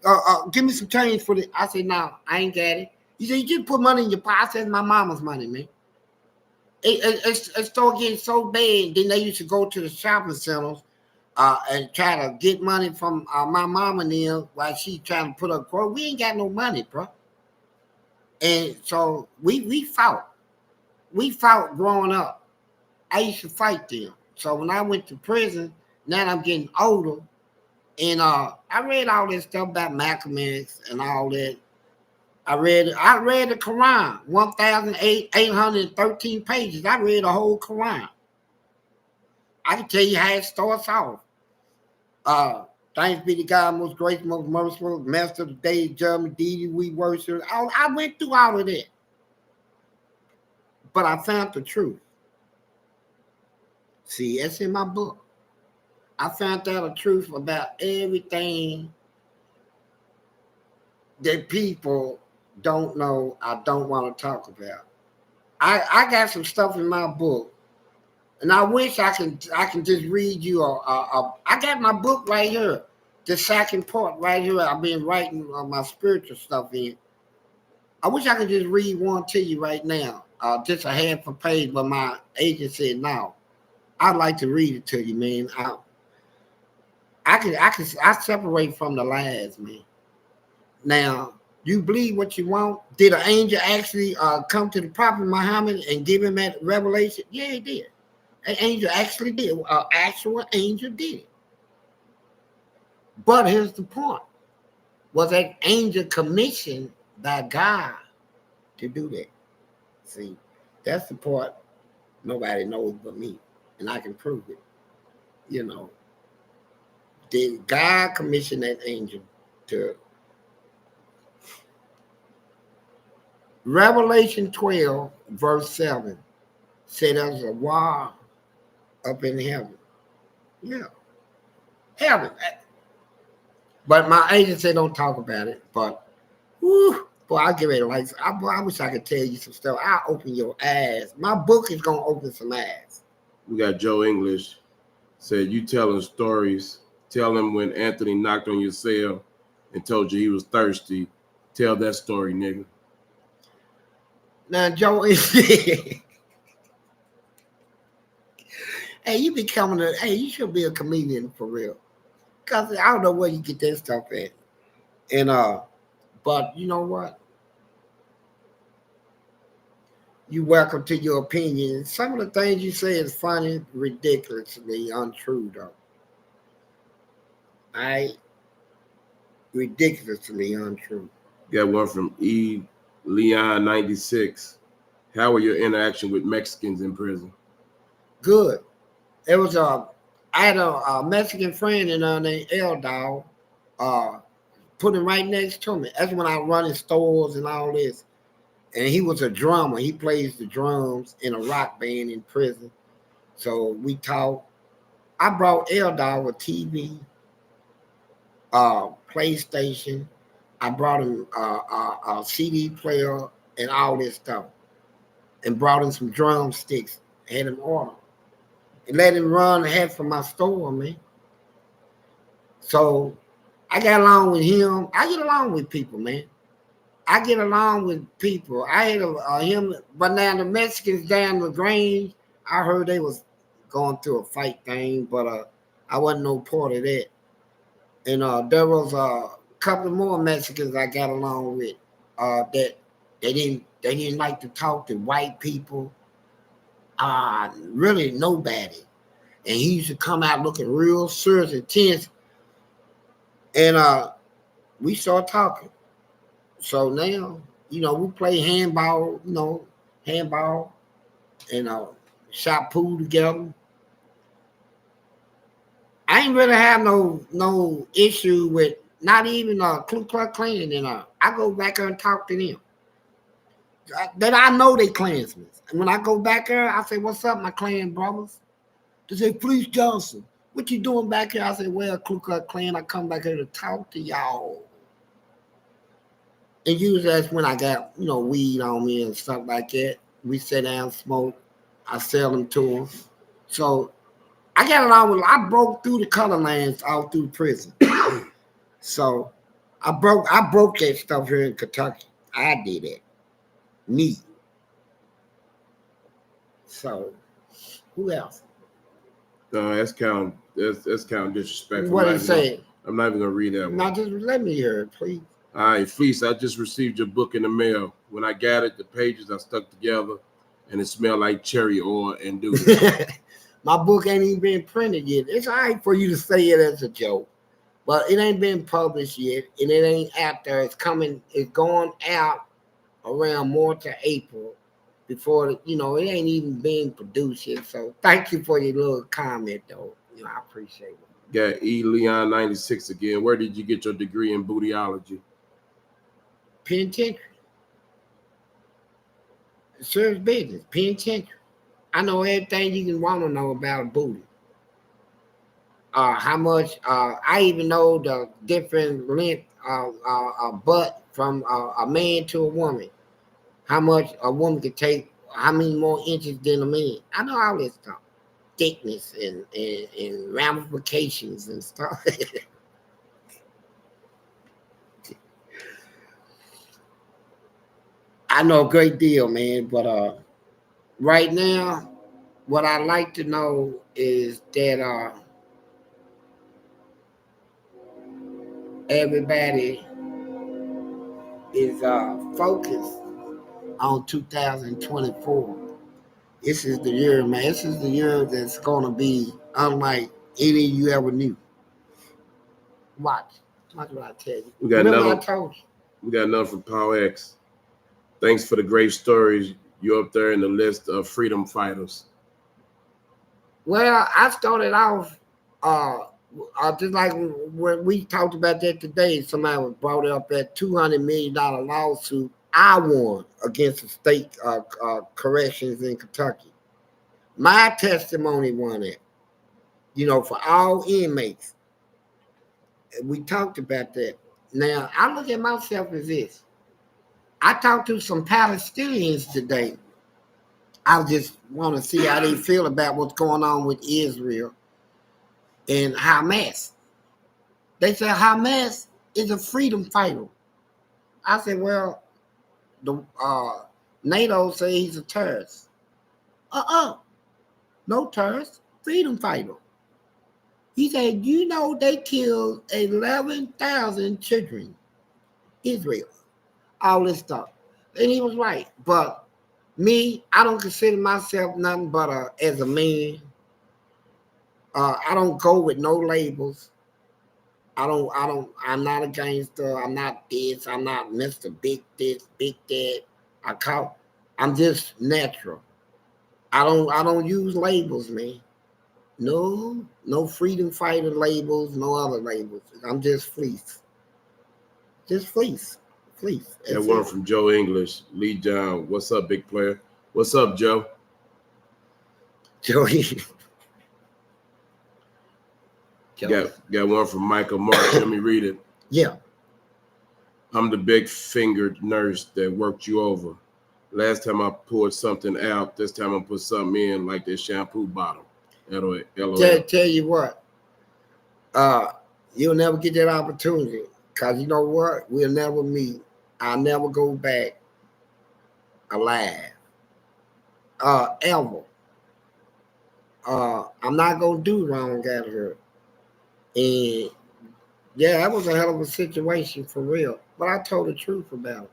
give me some change for the. I said, no, I ain't got it. You said, you just put money in your pocket. I said, my mama's money, man. It started getting so bad. Then they used to go to the shopping centers and try to get money from my mom and them while she trying to put up quote. We ain't got no money, bro. And so we fought. We fought growing up. I used to fight them. So when I went to prison, now I'm getting older, and I read all this stuff about Malcolm X and all that. I read the Quran, 1,813 pages. I read the whole Quran. I can tell you how it starts off. Thanks be to God, most gracious, most merciful, master of the day, judgment, deity, we worship. I went through all of that. But I found the truth. See, it's in my book. I found out the truth about everything that people don't know, I don't want to talk about. I got some stuff in my book, and I wish I can just read you I got my book right here, the second part right here. I've been writing my spiritual stuff in. I wish I could just read one to you right now, just a half a page, but my agent said no. I'd like to read it to you, man. I separate from the lies, man. Now, you believe what you want. Did an angel actually come to the Prophet Muhammad and give him that revelation? Yeah, he did. An angel actually did. An actual angel did it. But here's the point. Was that angel commissioned by God to do that? See, that's the part nobody knows but me. And I can prove it. You know, did God commission that angel to Revelation 12, verse 7 said there's a war up in heaven. Yeah, heaven. But my agent said don't talk about it. But, whew, boy, I give it a like. I wish I could tell you some stuff. I'll open your eyes. My book is going to open some eyes. We got Joe English said, you telling stories. Tell him when Anthony knocked on your cell and told you he was thirsty. Tell that story, nigga. Now, Joe, hey, you you should be a comedian for real. Because I don't know where you get that stuff at. And, but you know what? You welcome to your opinion. Some of the things you say is funny, ridiculously untrue, though. Ridiculously untrue. Got one from E. Leon 96. How were your interaction with Mexicans in prison? Good. It was I had a Mexican friend named El Dog, put him right next to me. That's when I run in stores and all this. And he was a drummer. He plays the drums in a rock band in prison. So we talked. I brought El Dog a TV, PlayStation. I brought him a CD player and all this stuff, and brought him some drumsticks. Had him order and let him run ahead from my store, man. So I got along with him. I get along with people, man. I get along with people. I had him, but now the Mexicans down the Grange, I heard they was going through a fight thing, but I wasn't no part of that. And there was a couple more Mexicans I got along with that they didn't like to talk to white people, really nobody. And he used to come out looking real serious and tense. And we started talking. So now, we play handball, and shot pool together. I ain't really have no issue with not even Ku Klux Klan. And I go back there and talk to them. That I know they Klansmen. And when I go back there, I say, "What's up, my Klan brothers?" They say, "Fleece Johnson, what you doing back here?" I say, "Well, Ku Klux Klan, I come back here to talk to y'all." And usually that's when I got, weed on me and stuff like that. We sit down, smoke. I sell them to them. So I got along with. I broke through the color lines all through prison. So I broke that stuff here in Kentucky. I did it. Me. So who else? No, that's kind of disrespectful. What did it say? I'm not even gonna read that Now one. just let me hear it, please. All right, Fleece, I just received your book in the mail. When I got it, the pages are stuck together and it smelled like cherry oil and doo-doo. My book ain't even been printed yet. It's all right for you to say it as a joke, but it ain't been published yet, and it ain't out there. It's coming. It's going out around March or April. Before it ain't even being produced yet. So thank you for your little comment, though. I appreciate it. Got E. Leon 96 again. Where did you get your degree in bootyology? Penitentiary. Serious business. Penitentiary. I know everything you can want to know about a booty. How much? I even know the different length butt from a man to a woman. How much a woman can take? How many more inches than a man? I know all this stuff. Thickness and ramifications and stuff. I know a great deal, man. But right now, what I like to know is that everybody is focused on 2024. This is the year, man. This is the year that's gonna be unlike any you ever knew. Watch. Watch what I tell you. We got Remember I another. told you. We got another from Paul X. Thanks for the great stories. You're up there in the list of freedom fighters. Well, I started off just like when we talked about that today. Somebody brought up that $200 million lawsuit I won against the state corrections in Kentucky. My testimony won it. For all inmates. We talked about that. Now I look at myself as this. I talked to some Palestinians today. I just want to see how they feel about what's going on with Israel and Hamas. They say Hamas is a freedom fighter. I said, well, the NATO say he's a terrorist. No terrorist, freedom fighter. He said, they killed 11,000 children, Israel, all this stuff. And he was right. But me, I don't consider myself nothing but as a man. I don't go with no labels. I'm not a gangster. I'm not this. I'm not Mr. Big this, big that. I'm just natural. I don't use labels, man. No freedom fighter labels, no other labels. I'm just Fleece. Just Fleece. Fleece. That That's one it. from Joe English. Lee John. What's up, big player? What's up, Joe? Joey. Got one from Michael Mark. Let me read it. Yeah. I'm the big fingered nurse that worked you over. Last time I poured something out, this time I put something in like this shampoo bottle. LOL. Tell you what, you'll never get that opportunity. Cause you know what? We'll never meet. I'll never go back alive. Ever. I'm not gonna do wrong out here. And yeah, that was a hell of a situation for real. But I told the truth about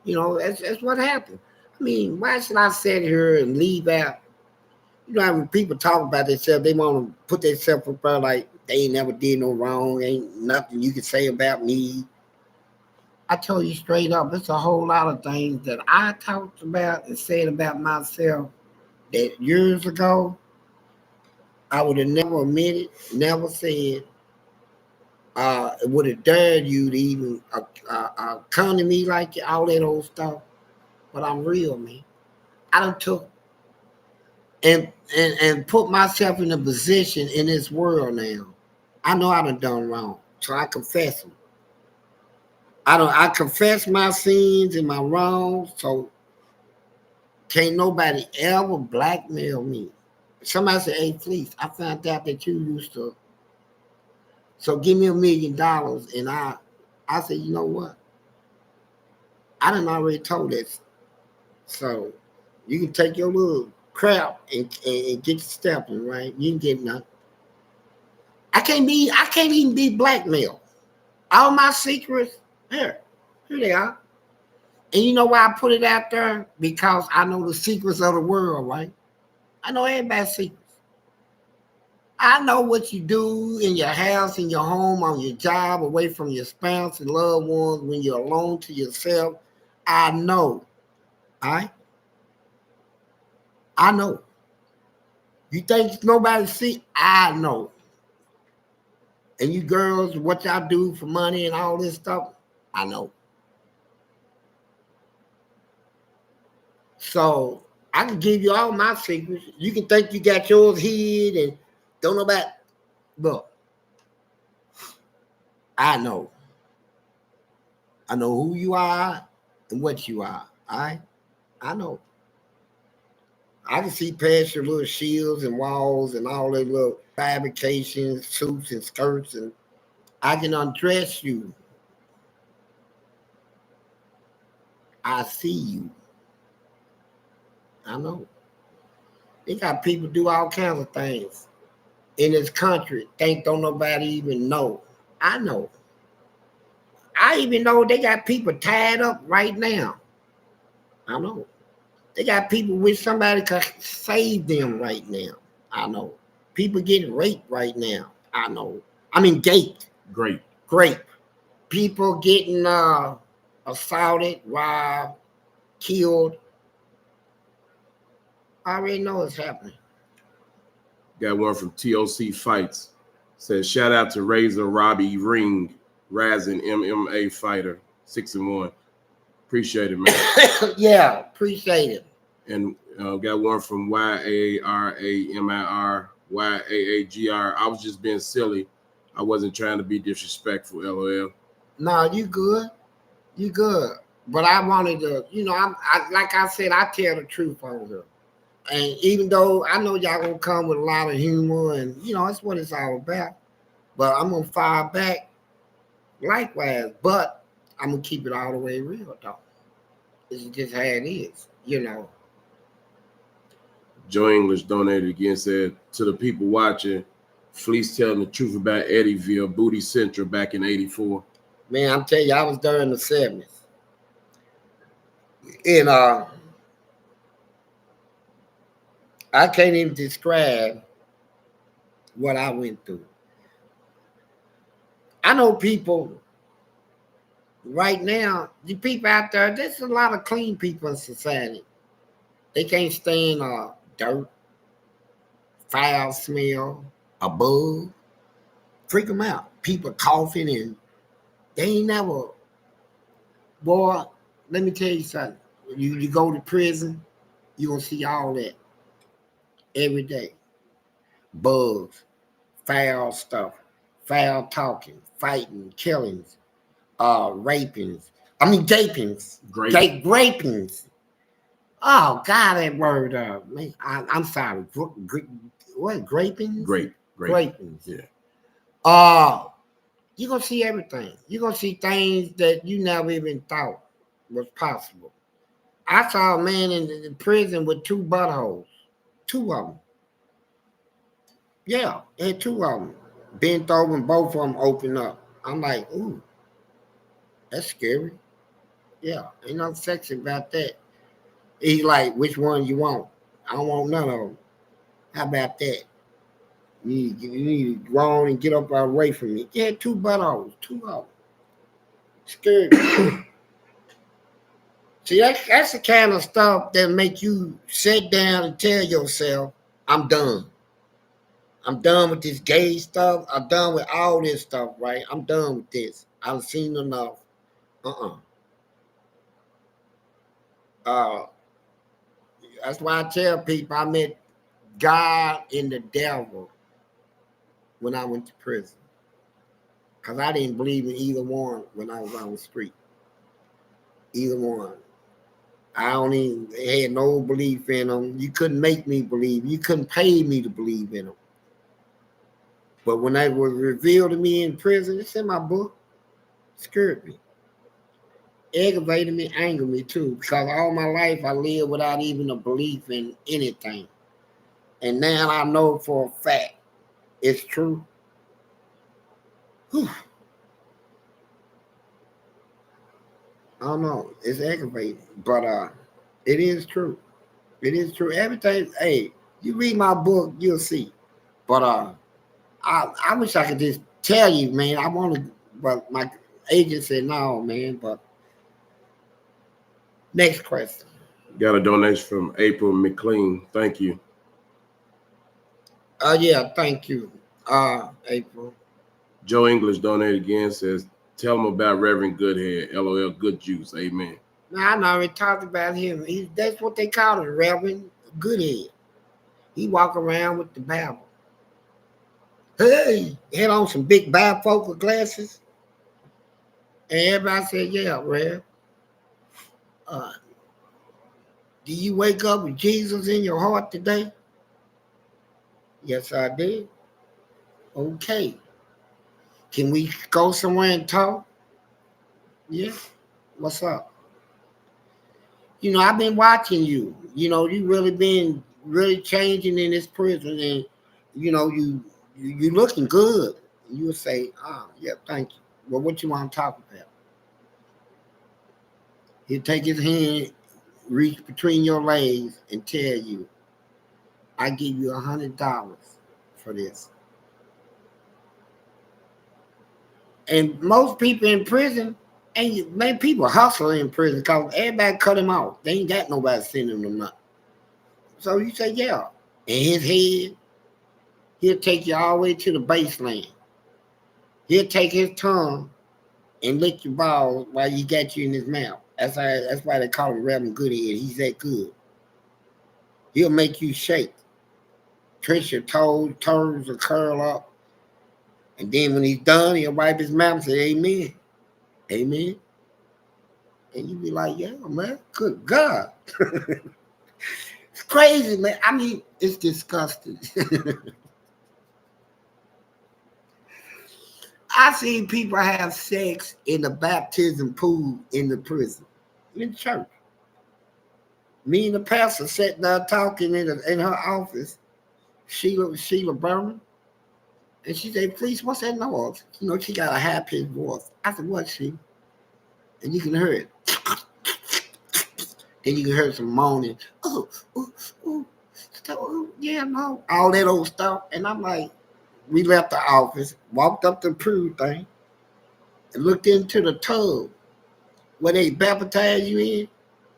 it. That's what happened. I mean, why should I sit here and leave out? How when people talk about themselves, they want to put themselves up there like they ain't never did no wrong, ain't nothing you can say about me. I told you straight up, it's a whole lot of things that I talked about and said about myself that years ago I would have never admitted, never said. It would have dared you to even come to me like all that old stuff. But I'm real, man. I done took and put myself in a position in this world now. I know I done wrong, so I confess them. I confess my sins and my wrongs, so can't nobody ever blackmail me. Somebody said, "Hey, Fleece, I found out that you used to, so give me $1 million," and I said, you know what? I done already told this, so you can take your little crap and get your stepping right. You can get nothing. I can't even be blackmailed. All my secrets, here they are. And you know why I put it out there? Because I know the secrets of the world, right? I know everybody's secrets. I know what you do in your house, in your home, on your job, away from your spouse and loved ones, when you're alone to yourself. I know. All right? I know. You think nobody see? I know. And you girls, what y'all do for money and all this stuff, I know. So I can give you all my secrets. You can think you got yours hid and don't know about. Look, I know. I know who you are and what you are. All right? I know. I can see past your little shields and walls and all those little fabrications, suits and skirts, and I can undress you. I see you. I know. They got people do all kinds of things in this country. Think don't nobody even know. I know. I even know they got people tied up right now. I know. They got people wish somebody could save them right now. I know. People getting raped right now. I know. I mean, gaped. Great. Great. People getting assaulted, robbed, killed. I already know it's happening. Got one from TOC Fights. Says, shout out to Razor Robbie Ring, Razin MMA fighter, 6-1. Appreciate it, man. Yeah, appreciate it. And got one from YARAMIR, YAAGR. I was just being silly. I wasn't trying to be disrespectful, LOL. No, you good. You good. But I wanted to, like I said, I tell the truth on here. And even though I know y'all gonna come with a lot of humor and that's what it's all about. But I'm gonna fire back likewise. But I'm gonna keep it all the way real though. This is just how it is, Joe English donated again, said, to the people watching, Fleece telling the truth about Eddyville, Booty Central back in 84. Man, I'm telling you, I was there in the 70s. And I can't even describe what I went through. I know people right now, the people out there, there's a lot of clean people in society. They can't stand dirt, foul smell, a bug. Freak them out. People coughing and they ain't never. Boy, let me tell you something. You go to prison, you're going to see all that every day. Bugs, foul stuff, foul talking, fighting, killings, rapings. I mean, gapings. Grapings. Oh, God, that word. Man, I'm sorry. What, grapings? Grapings. Yeah. You're going to see everything. You're going to see things that you never even thought was possible. I saw a man in prison with 2 buttholes. 2 of them. Yeah, had 2 of them. Bent over and both of them opened up. I'm like, ooh, that's scary. Yeah, ain't nothing sexy about that. He's like, which one you want? I don't want none of them. How about that? You need to go on and get up away from me. Yeah, 2 buttholes, 2 of them. Scary. See, that's the kind of stuff that make you sit down and tell yourself, I'm done. I'm done with this gay stuff. I'm done with all this stuff, right? I'm done with this. I've seen enough. That's why I tell people I met God and the devil when I went to prison. Because I didn't believe in either one when I was on the street. Either one. I had no belief in them. You couldn't make me believe. You couldn't pay me to believe in them. But when they were revealed to me in prison, it's in my book, it scared me. Aggravated me, angered me too, because all my life I lived without even a belief in anything. And now I know for a fact it's true. Whew. I don't know. It's aggravating, but it is true. It is true. Everything. Hey, you read my book, you'll see. But I wish I could just tell you, man. I want to, but my agent said no, man. But next question. Got a donation from April McLean. Thank you. Yeah, thank you, April. Joe English donated again. Says, tell them about Reverend Goodhead. LOL. Good juice. Amen. Now I already talked about him. That's what they call him, Reverend Goodhead. He walk around with the Bible. Hey, had on some big bifocal glasses, and everybody said, "Yeah, Rev. Uh, do you wake up with Jesus in your heart today?" Yes, I did. Okay. Can we go somewhere and talk? Yeah. What's up? I've been watching you. You really been really changing in this prison, and you looking good. You would say, "Oh, yeah, thank you." Well, what you want to talk about? He'll take his hand, reach between your legs, and tell you, "I give you $100 for this." And most people in prison, and man, people hustle in prison because everybody cut him off. They ain't got nobody sending them nothing. So you say, yeah. In his head, he'll take you all the way to the baseline. He'll take his tongue and lick your balls while he got you in his mouth. That's why they call him Reverend Goodhead. He's that good. He'll make you shake. Twist your toes will curl up. And then when he's done, he'll wipe his mouth and say, Amen. Amen. And you be like, yeah, man, good God. It's crazy, man. I mean, it's disgusting. I seen people have sex in the baptism pool in the prison, in church. Me and the pastor sat there talking in her office, Sheila Berman, and she said, "Please, what's that noise?" She got a high pitched voice. I said, "What, she?" And you can hear it. Then you can hear some moaning. Oh, oh, oh, yeah, no, all that old stuff. And I'm like, we left the office, walked up the pool thing, and looked into the tub where they baptized you in,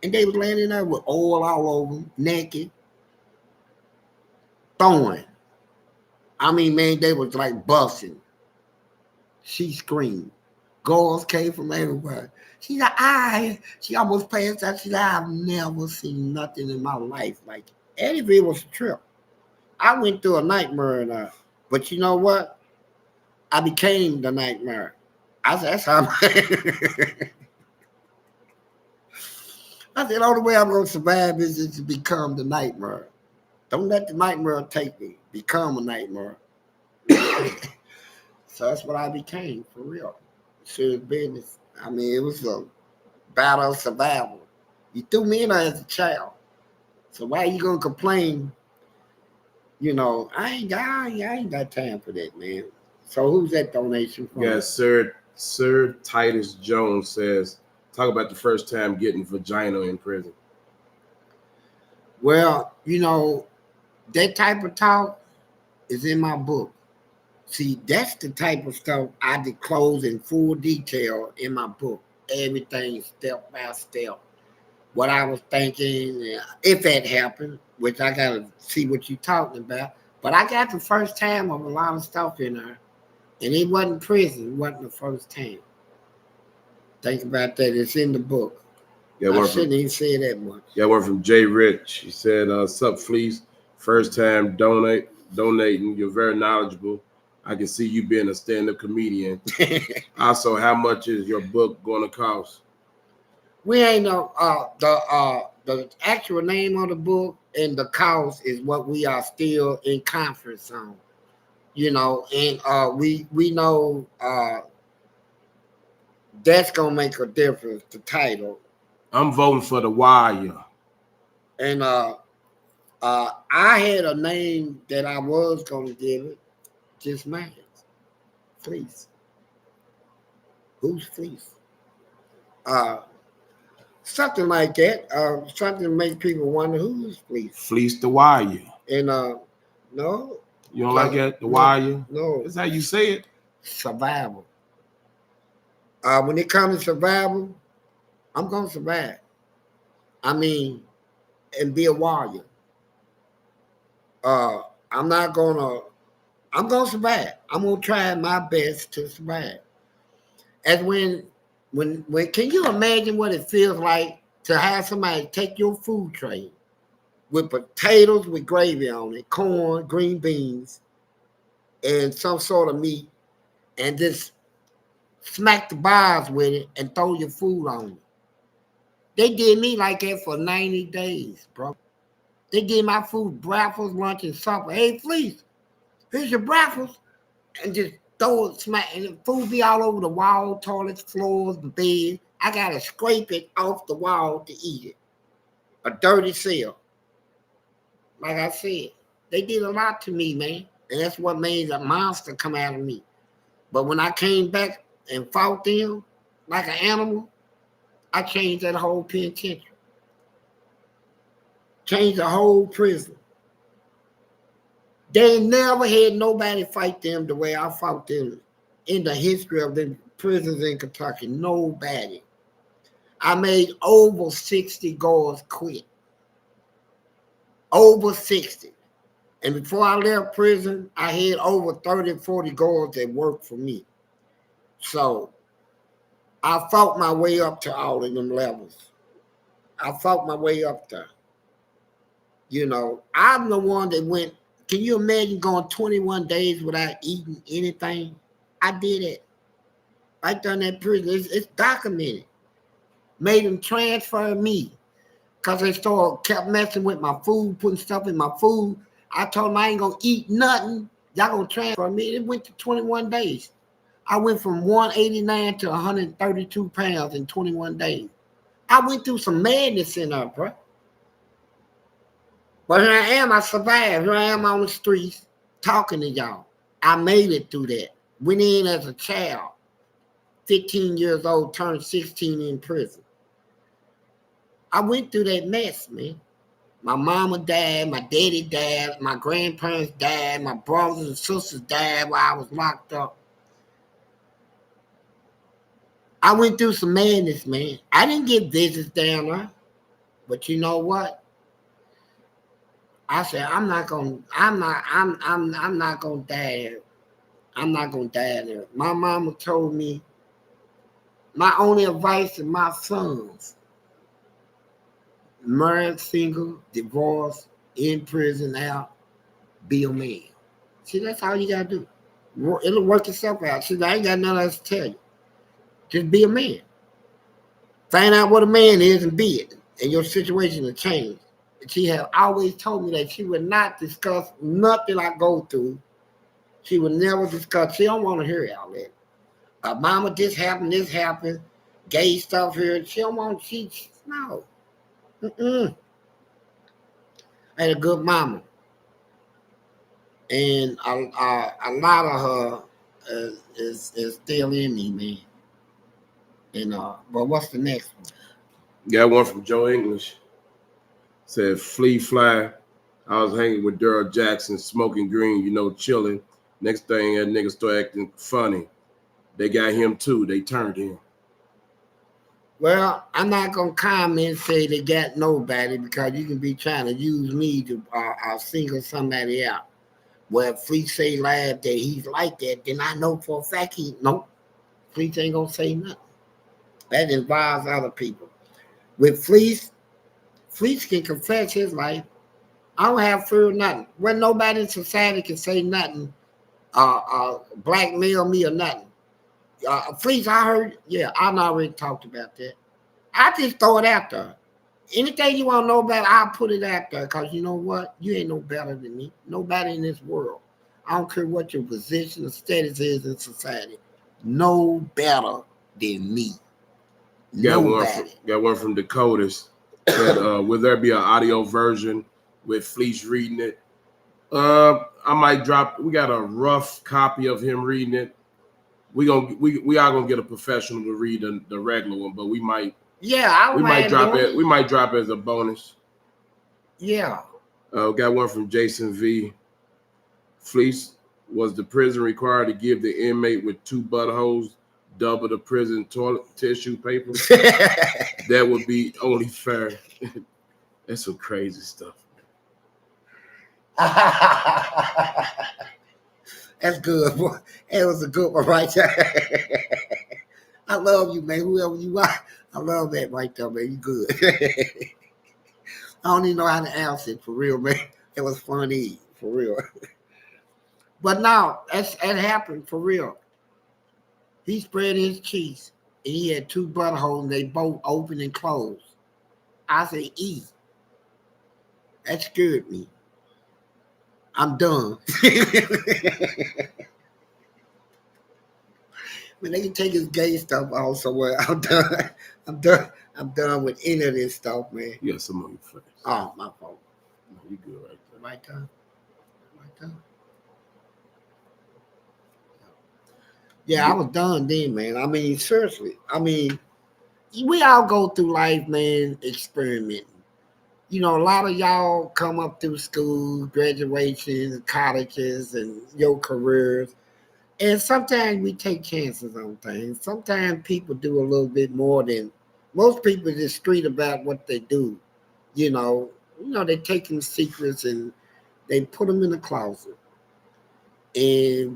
and they was laying in there with oil all over them, naked, throwing. I mean, man, they was like busting. She screamed. Girls came from everywhere. She almost passed out. She said, I've never seen nothing in my life like it. Eddie was a trip. I went through a nightmare in there. But you know what? I became the nightmare. I said, that's how I said, the only way I'm going to survive is to become the nightmare. Don't let the nightmare take me. Become a nightmare. So that's what I became, for real. Serious business. I mean, it was a battle of survival. You threw me in there as a child. So why are you going to complain? I ain't got time for that, man. So who's that donation from? Yeah, Sir Titus Jones says, talk about the first time getting vagina in prison. Well, that type of talk is in my book. See, that's the type of stuff I disclose in full detail in my book. Everything step by step. What I was thinking, if that happened, which I got to see what you're talking about. But I got the first time of a lot of stuff in there. And it wasn't prison. It wasn't the first time. Think about that. It's in the book. I shouldn't even say that much. Yeah, one from Jay Rich. He said, sup, Fleece. First time donating. You're very knowledgeable. I can see you being a stand-up comedian. Also, how much is your book going to cost? We ain't know the actual name of the book and the cost is what we are still in conference on. And we know that's gonna make a difference, the title. I'm voting for The Wire. And I had a name that I was gonna give it, just mine. Please. Who's Fleece? Something like that. Something to make people wonder who's Fleece. Fleece the Wire. And no. You don't like it? The no, Wire? No. That's how you say it. Survival. When it comes to survival, I'm gonna survive. I mean, and be a warrior. Uh, I'm not gonna. I'm gonna survive. I'm gonna try my best to survive. And when, can you imagine what it feels like to have somebody take your food tray with potatoes with gravy on it, corn, green beans, and some sort of meat, and just smack the bars with it and throw your food on it? They did me like that for 90 days, bro. They did my food breakfast, lunch, and supper. Hey, Fleece, here's your breakfast. And just throw it, smack, and the food be all over the wall, toilets, floors, the bed. I got to scrape it off the wall to eat it. A dirty cell. Like I said, they did a lot to me, man. And that's what made a monster come out of me. But when I came back and fought them like an animal, I changed that whole penitentiary. Changed the whole prison. They never had nobody fight them the way I fought them in the history of the prisons in Kentucky. Nobody. I made over 60 guards quit. Over 60. And before I left prison, I had over 30, 40 guards that worked for me. So I fought my way up to all of them levels. I fought my way up there. You know, I'm the one that went. Can you imagine going 21 days without eating anything? I did it. I done that prison. It's documented. Made them transfer me because they kept messing with my food, putting stuff in my food. I told them I ain't gonna eat nothing. Y'all gonna transfer me. It went to 21 days. I went from 189 to 132 pounds in 21 days. I went through some madness in there, bro. But here I am, I survived. Here I am on the streets talking to y'all. I made it through that. Went in as a child, 15 years old, turned 16 in prison. I went through that mess, man. My mama died, my daddy died, my grandparents died, my brothers and sisters died while I was locked up. I went through some madness, man. I didn't get visits down there. But you know what? I said, I'm not gonna die. I'm not gonna die there. My mama told me my only advice to my sons, married, single, divorced, in prison, out, be a man. See, that's all you gotta do. It'll work itself out. See, I ain't got nothing else to tell you. Just be a man. Find out what a man is and be it. And your situation will change. She had always told me that she would not discuss nothing I go through. She would never discuss. She don't want to hear all that. Mama, this happened, gay stuff here. She don't want. No. I had a good mama, and a lot of her is still in me, man. And but what's the next one? Got one from Joe English. Said, Flea Fly. I was hanging with Daryl Jackson, smoking green, chilling. Next thing, that nigga started acting funny. They got him too. They turned him. Well, I'm not going to comment and say they got nobody because you can be trying to use me to single somebody out. Well, if Fleece say live that he's like that, then I know for a fact Fleece ain't going to say nothing. That involves other people. With Fleece can confess his life. I don't have fear of nothing. Well, nobody in society can say nothing, blackmail me or nothing. Fleece, I heard, yeah, I already talked about that. I just throw it out there. Anything you want to know about, I'll put it out there because you know what? You ain't no better than me. Nobody in this world. I don't care what your position or status is in society. No better than me. Got one from Dakotas. Said, will there be an audio version with Fleece reading it? I might drop. We got a rough copy of him reading it. we are gonna get a professional to read the regular one, but we might drop it. We might drop it as a bonus. Yeah. Got one from Jason V. Fleece, was the prison required to give the inmate with 2 buttholes double the prison toilet tissue paper? That would be only fair. That's some crazy stuff. That's good, boy. That was a good one right there. I love you, man. Whoever you are, I love that right there, man. You good. I don't even know how to answer it for real, man. It was funny, for real. But now, that happened for real. He spread his cheeks, and he had 2 buttholes, and they both open and closed. I said, eat. That scared me. I'm done. Man, they can take his gay stuff out somewhere. I'm done. I'm done with any of this stuff, man. You got some on your face. Oh, my fault. No, you good right there. Right there. Right there. Yeah, I was done then, man. I mean, seriously. I mean, we all go through life, man, experimenting. You know, a lot of y'all come up through school, graduations, colleges, and your careers. And sometimes we take chances on things. Sometimes people do a little bit more than most people discreet about what they do. You know, they take them secrets and they put them in the closet.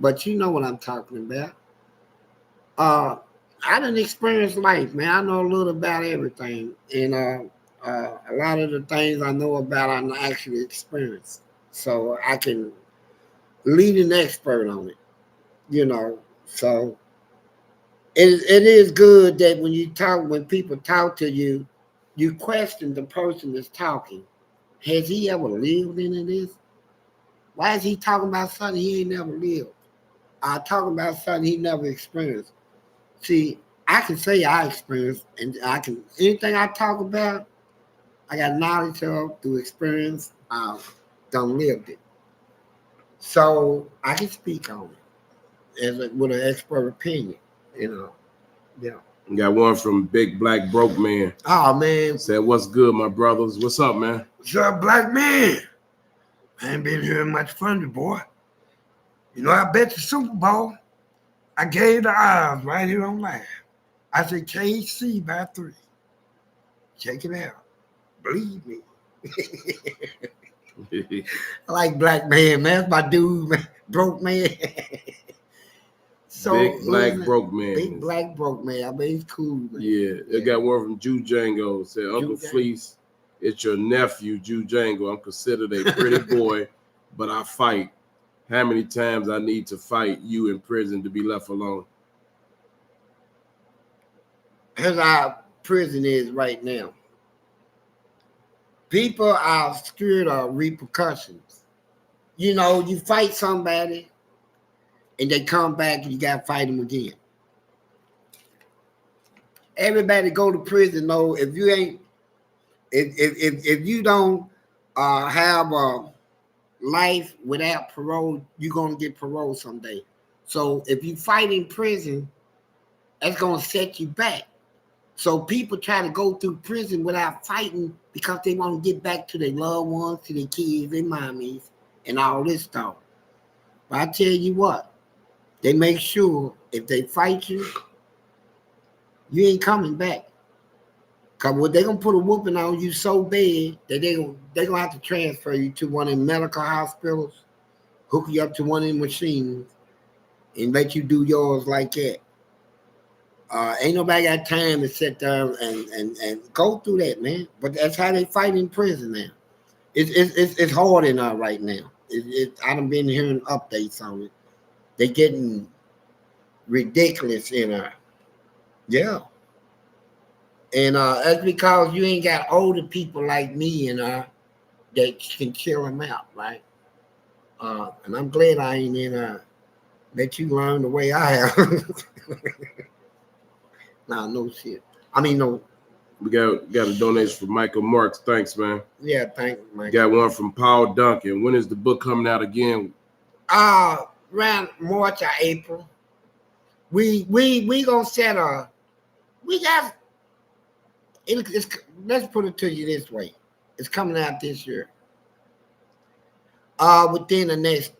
But you know what I'm talking about. I didn't experience life, man. I know a little about everything. And a lot of the things I know about, I actually experienced. So I can lead an expert on it, you know. So it is good that when people talk to you, you question the person that's talking. Has he ever lived any of this? Why is he talking about something he ain't never lived? Talking about something he never experienced. See, I can say I experienced, and anything I talk about, I got knowledge of through experience. I've done lived it. So I can speak on it with an expert opinion, you know. Yeah. Got one from Big Black Broke Man. Oh, man. Said, what's good, my brothers? What's up, man? What's up, black man? I ain't been hearing much from you, boy. You know, I bet the Super Bowl, I gave the odds right here on live. I said KC by 3. Check it out. Believe me. I like black man, man. That's my dude, man. Broke man. So Big Black Broke Man. Big Black Broke Man. I mean, he's cool, man. Yeah. They got one from Jew Django. Said, Uncle Fleece, it's your nephew, Jew Django. I'm considered a pretty boy, but I fight. How many times I need to fight you in prison to be left alone? Here's how prison is right now. People are scared of repercussions. You know, you fight somebody and they come back and you got to fight them again. Everybody go to prison know if you don't have a life without parole, you're going to get parole someday. So if you fight in prison, that's going to set you back. So people try to go through prison without fighting because they want to get back to their loved ones, to their kids, their mommies, and all this stuff. But I tell you what, they make sure if they fight you, you ain't coming back. Because they're going to put a whooping on you so bad that they're going to have to transfer you to one of them medical hospitals, hook you up to one of them machines, and let you do yours like that. Ain't nobody got time to sit there and go through that, man. But that's how they fight in prison now. It's hard enough right now. I done been hearing updates on it. They're getting ridiculous in there. Yeah. And that's because you ain't got older people like me and that can chill them out, right? And I'm glad I ain't in let you learn the way I have. Nah, no shit. I mean, no. We got a donation from Michael Marks. Thanks, man. Yeah, thank you, Michael. Got one from Paul Duncan. When is the book coming out again? Around March or April. We gonna set a. We got. It's, let's put it to you this way. It's coming out this year. Within the next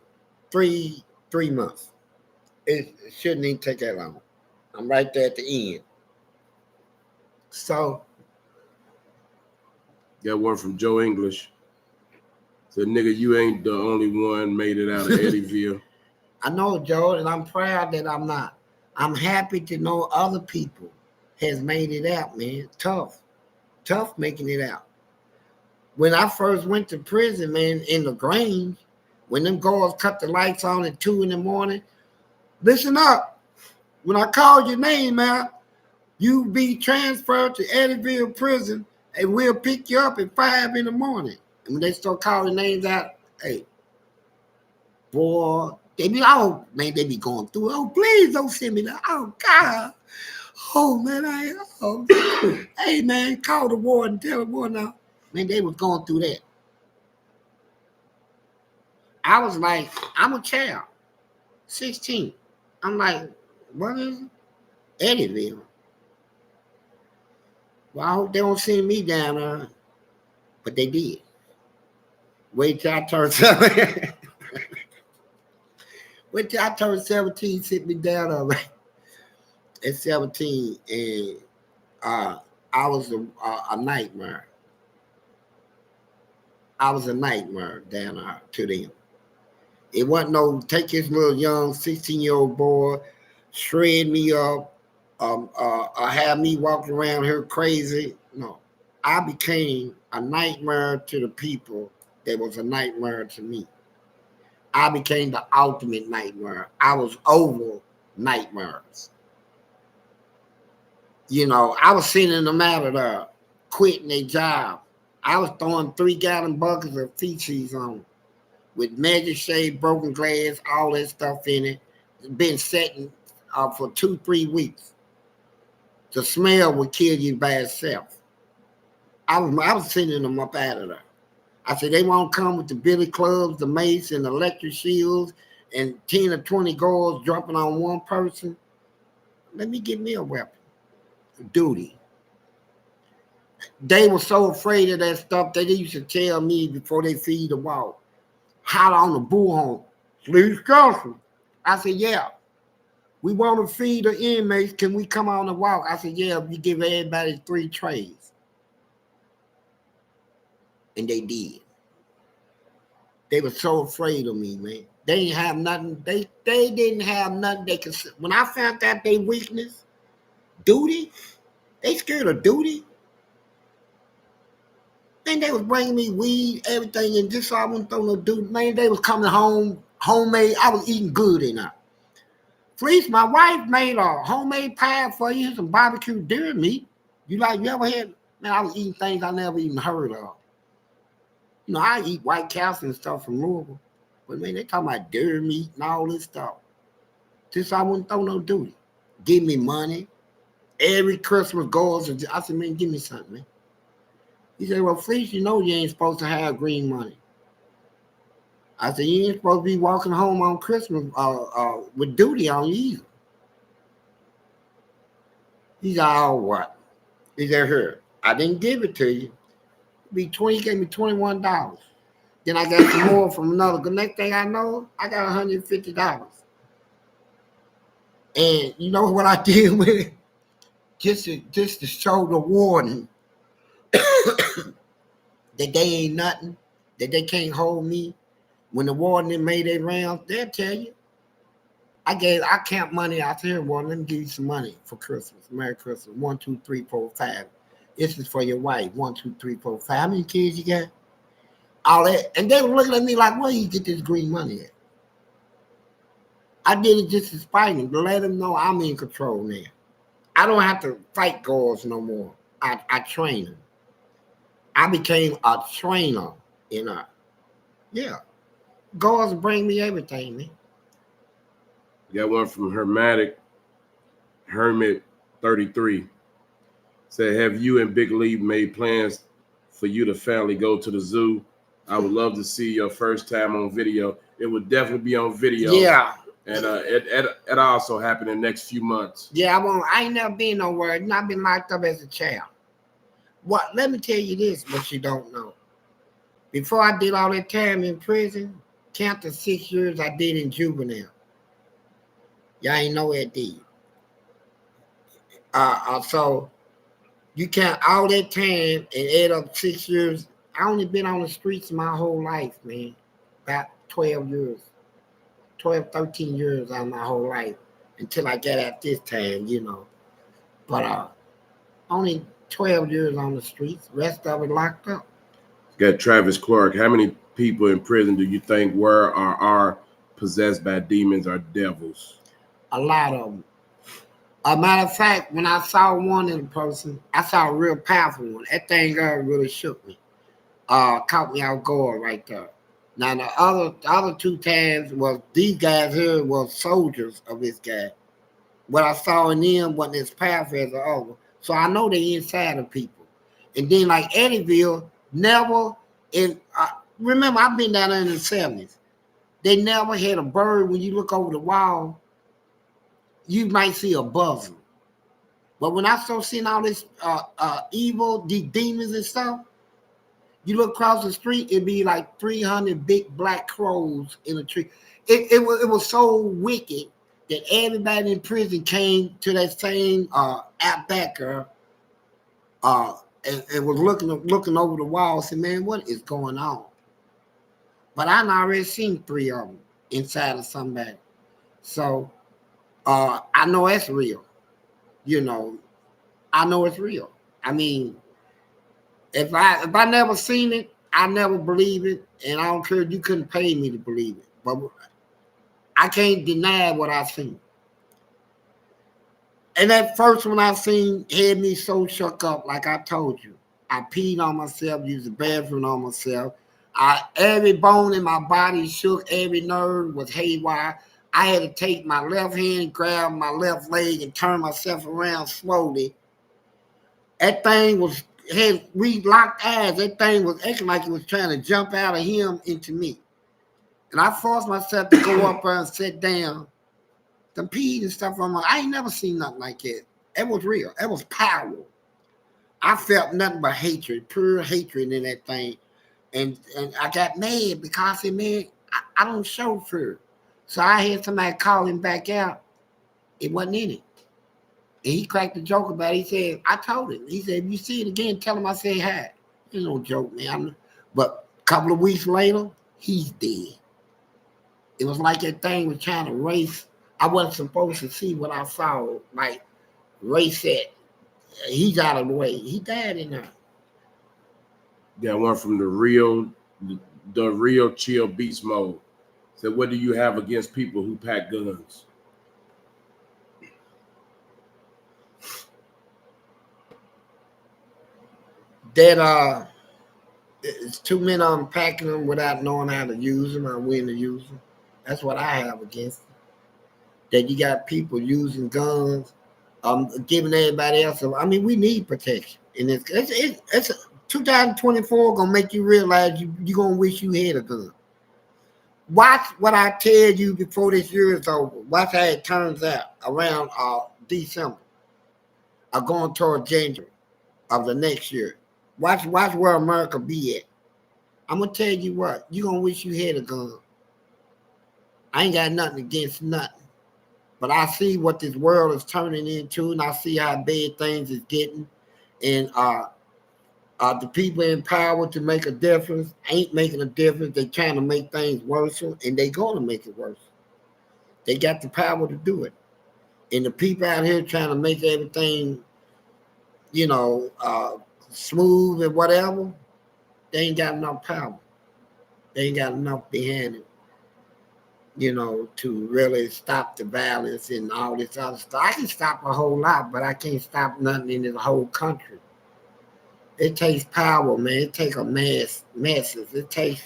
three months. It shouldn't even take that long. I'm right there at the end. So got one from Joe English. Said, nigga, you ain't the only one made it out of Eddyville. I know, Joe, and I'm proud that I'm not. I'm happy to know other people has made it out, man. Tough making it out. When I first went to prison, man, in LaGrange, when them guards cut the lights on at 2 in the morning, listen up. When I called your name out, you be transferred to Eddyville prison, and we'll pick you up at 5 in the morning. And when they start calling names out, hey, boy, they be, oh, man, they be going through, oh, please don't send me that. Oh, God. Oh, man, hey, man, call the warden, tell the warden now. Man, they was going through that. I was like, I'm a child, 16. I'm like, what is it? Eddyville. Well, I hope they don't send me down there. But they did. Wait till I turn 17. Wait till I turn 17, sit me down at 17, and I was a nightmare. I was a nightmare down there to them. It wasn't no take this little young 16-year-old boy, shred me up, have me walking around here crazy. No, I became a nightmare to the people that was a nightmare to me. I became the ultimate nightmare. I was over nightmares. You know, I was sending them out of there, quitting their job. I was throwing 3-gallon buckets of feces on with magic shade, broken glass, all that stuff in it. Been setting for 2-3 weeks. The smell would kill you by itself. I was sending them up out of there. I said, they won't come with the billy clubs, the mace, and the electric shields, and 10 or 20 guards jumping on one person. Let me get me a weapon. Duty. They were so afraid of that stuff that they used to tell me before they feed the wall, holler on the bullhorn, Fleece Johnson. I said, yeah. We want to feed the inmates. Can we come on the walk? I said, yeah, we give everybody 3 trays. And they did. They were so afraid of me, man. They didn't have nothing. They didn't have nothing they could. When I found out their weakness, duty, they scared of duty. Man, they was bringing me weed, everything, and just so I wouldn't throw no duty. Man, they was coming home, homemade. I was eating good in there. Fleece, my wife made a homemade pie for you, some barbecue deer meat. You ever had? Man, I was eating things I never even heard of. You know, I eat White Castle and stuff from Louisville. But, man, they talking about deer meat and all this stuff. Just so I wouldn't throw no duty. Give me money. Every Christmas goes. I said, man, give me something, man. He said, well, Fleece, you know you ain't supposed to have green money. I said, you ain't supposed to be walking home on Christmas with duty on you either. He said, oh, what? He said, here, I didn't give it to you. He gave me $21. Then I got some more from another. The next thing I know, I got $150. And you know what I did with it? Just to show the warden that they ain't nothing, that they can't hold me. When the warden made their rounds, they'll tell you. I count money out here, warden. Let me give you some money for Christmas. Merry Christmas. 1, 2, 3, 4, 5. This is for your wife. 1, 2, 3, 4, 5. How many kids you got? All that. And they were looking at me like, where you get this green money at? I did it just to spite him, to let them know I'm in control now. I don't have to fight guards no more. I train them. I became a trainer in a, yeah. Guards bring me everything, man. Got one from Hermit 33. Said, have you and Big Lee made plans for you to finally go to the zoo? I would love to see your first time on video. It would definitely be on video. Yeah. And it also happened in the next few months. Yeah, I ain't never been nowhere. Not been locked up as a child. What? Let me tell you this, what you don't know. Before I did all that time in prison, count the 6 years I did in juvenile. Y'all ain't know that, did you? So you count all that time and add up 6 years. I only been on the streets my whole life, man. About 12 years. 12, 13 years out of my whole life until I got out this time, But only 12 years on the streets. Rest of it locked up. Got Travis Clark. How many people in prison do you think were or are possessed by demons or devils? A lot of them. A matter of fact, when I saw one in person, I saw a real powerful one. That thing really shook me. Caught me off guard right there. Now the other two times was these guys here was soldiers of this guy. What I saw in them wasn't as powerful as the other. So I know they inside of people. And then like Eddyville, never in remember I've been down there in the 70s. They never had a bird when you look over the wall, you might see a buzzard. But when I start seeing all this evil, these demons and stuff, you look across the street, it'd be like 300 big black crows in a tree. It was so wicked that everybody in prison came to that same outbacker and was looking over the wall and said, man, what is going on? But I already seen 3 of them inside of somebody. So I know it's real. I know it's real. I mean, if I never seen it, I never believe it, and I don't care if you couldn't pay me to believe it. But I can't deny what I seen. And that first one I seen had me so shook up, like I told you. I peed on myself, used the bathroom on myself. Every bone in my body shook, every nerve was haywire. I had to take my left hand, grab my left leg, and turn myself around slowly. That thing we locked eyes. That thing was acting like it was trying to jump out of him into me. And I forced myself to go up there and sit down. The peed and stuff I ain't never seen nothing like that. It was real. It was power. I felt nothing but hatred, pure hatred in that thing. And I got mad because I said, man, I don't show fear. So I had somebody call him back out. It wasn't in it. And he cracked a joke about it. He said, I told him. He said, if you see it again, tell him I say hi. It's no joke, man. But a couple of weeks later, he's dead. It was like that thing was trying to race. I wasn't supposed to see what I saw. Like, race it. He's out of the way. He died in there. Got one from the real chill beast mode. Said, what do you have against people who pack guns? That it's too many of them packing them without knowing how to use them or when to use them. That's what I have against them. That you got people using guns, giving everybody else. I mean, we need protection, and it's 2024 gonna make you realize you're gonna wish you had a gun. Watch what I tell you before this year is over. Watch how it turns out around December, or going toward January of the next year. Watch where America be at. I'm gonna tell you what, you're gonna wish you had a gun. I ain't got nothing against nothing. But I see what this world is turning into, and I see how bad things is getting. And the people in power to make a difference ain't making a difference. They trying to make things worse, and they gonna make it worse. They got the power to do it. And the people out here trying to make everything, smooth and whatever, they ain't got enough power. They ain't got enough behind it, to really stop the violence and all this other stuff. I can stop a whole lot, but I can't stop nothing in the whole country. It takes power, man. It takes masses. It takes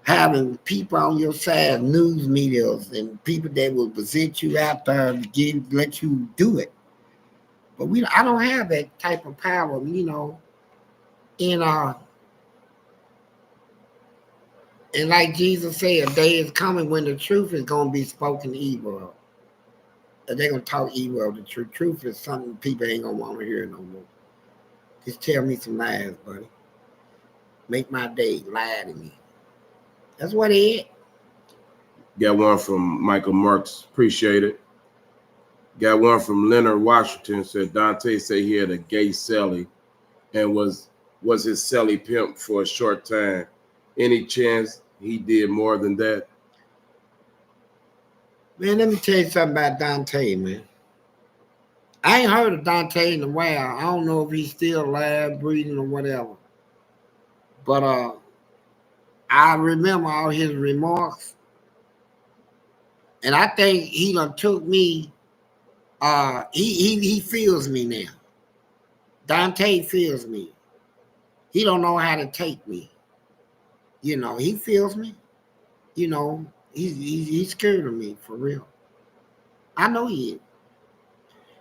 having people on your side, news medias, and people that will present you out there to let you do it. But I don't have that type of power, in And like Jesus said, a day is coming when the truth is gonna be spoken evil of. And they're gonna talk evil of the truth. Truth is something people ain't gonna want to hear no more. Just tell me some lies, buddy. Make my day. Lie to me. That's what it is. Got one from Michael Marks. Appreciate it. Got one from Leonard Washington. Said Dante said he had a gay celly and was his celly pimp for a short time. Any chance he did more than that? Man, let me tell you something about Dante, man. I ain't heard of Dante in a while. I don't know if he's still alive, breathing, or whatever. But I remember all his remarks, and I think he done took me. He feels me now. Dante feels me. He don't know how to take me. You know, he feels me. You know, he's scared of me for real. I know he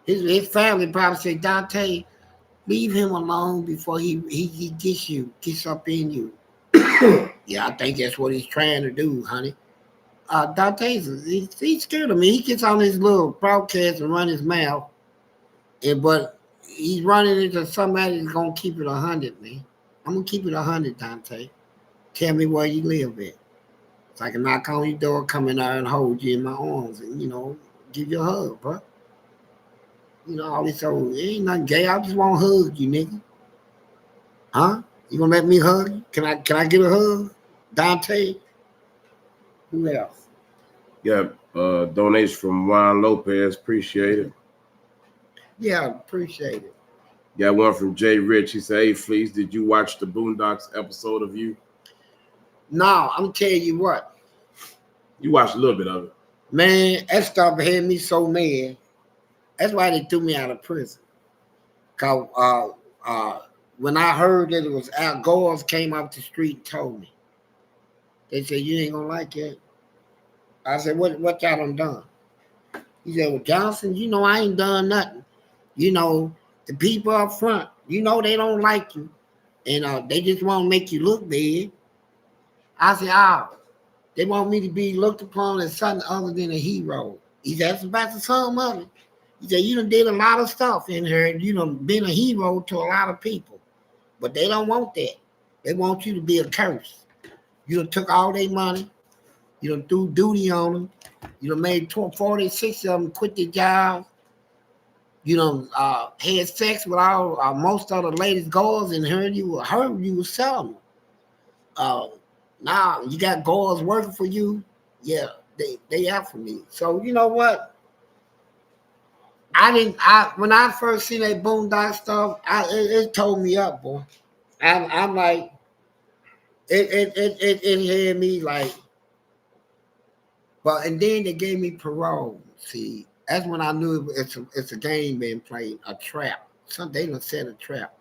is. His family probably say, Dante, leave him alone before he gets up in you. Yeah, I think that's what he's trying to do, honey. He's scared of me. He gets on his little broadcast and run his mouth, but he's running into somebody that's gonna keep it 100, man. I'm gonna keep it 100, Dante. Tell me where you live at. So I can knock on your door, come in there and hold you in my arms and, give you a hug, bro. All this old, it ain't nothing gay. I just want to hug you, nigga. Huh? You gonna let me hug you? Can I get a hug? Dante? Who else? Yeah, donation from Juan Lopez. Appreciate it. Yeah, appreciate it. Got one from Jay Rich. He said, hey, Fleece, did you watch the Boondocks episode of You? No, I'm telling you what. You watched a little bit of it. Man, that stuff had me so mad. That's why they threw me out of prison. Cause when I heard that it was Al Gore's came off the street and told me. They said, you ain't gonna like it. I said, what y'all done? He said, well, Johnson, I ain't done nothing. The people up front, they don't like you. And they just want to make you look bad. I said, they want me to be looked upon as something other than a hero. He said, that's about the sum of it. He said, you done did a lot of stuff in here, and you done been a hero to a lot of people. But they don't want that. They want you to be a curse. You done took all their money. You done threw duty on them. You done made 46 of them quit their jobs. You done had sex with most of the ladies' girls and heard you were selling them. Now you got girls working for you. Yeah, they out for me. So you know what? When I first seen that Boondock stuff, it told me up, boy. I'm like, it had me like, but and then they gave me parole. See, that's when I knew it's a game being played, a trap. They done set a trap.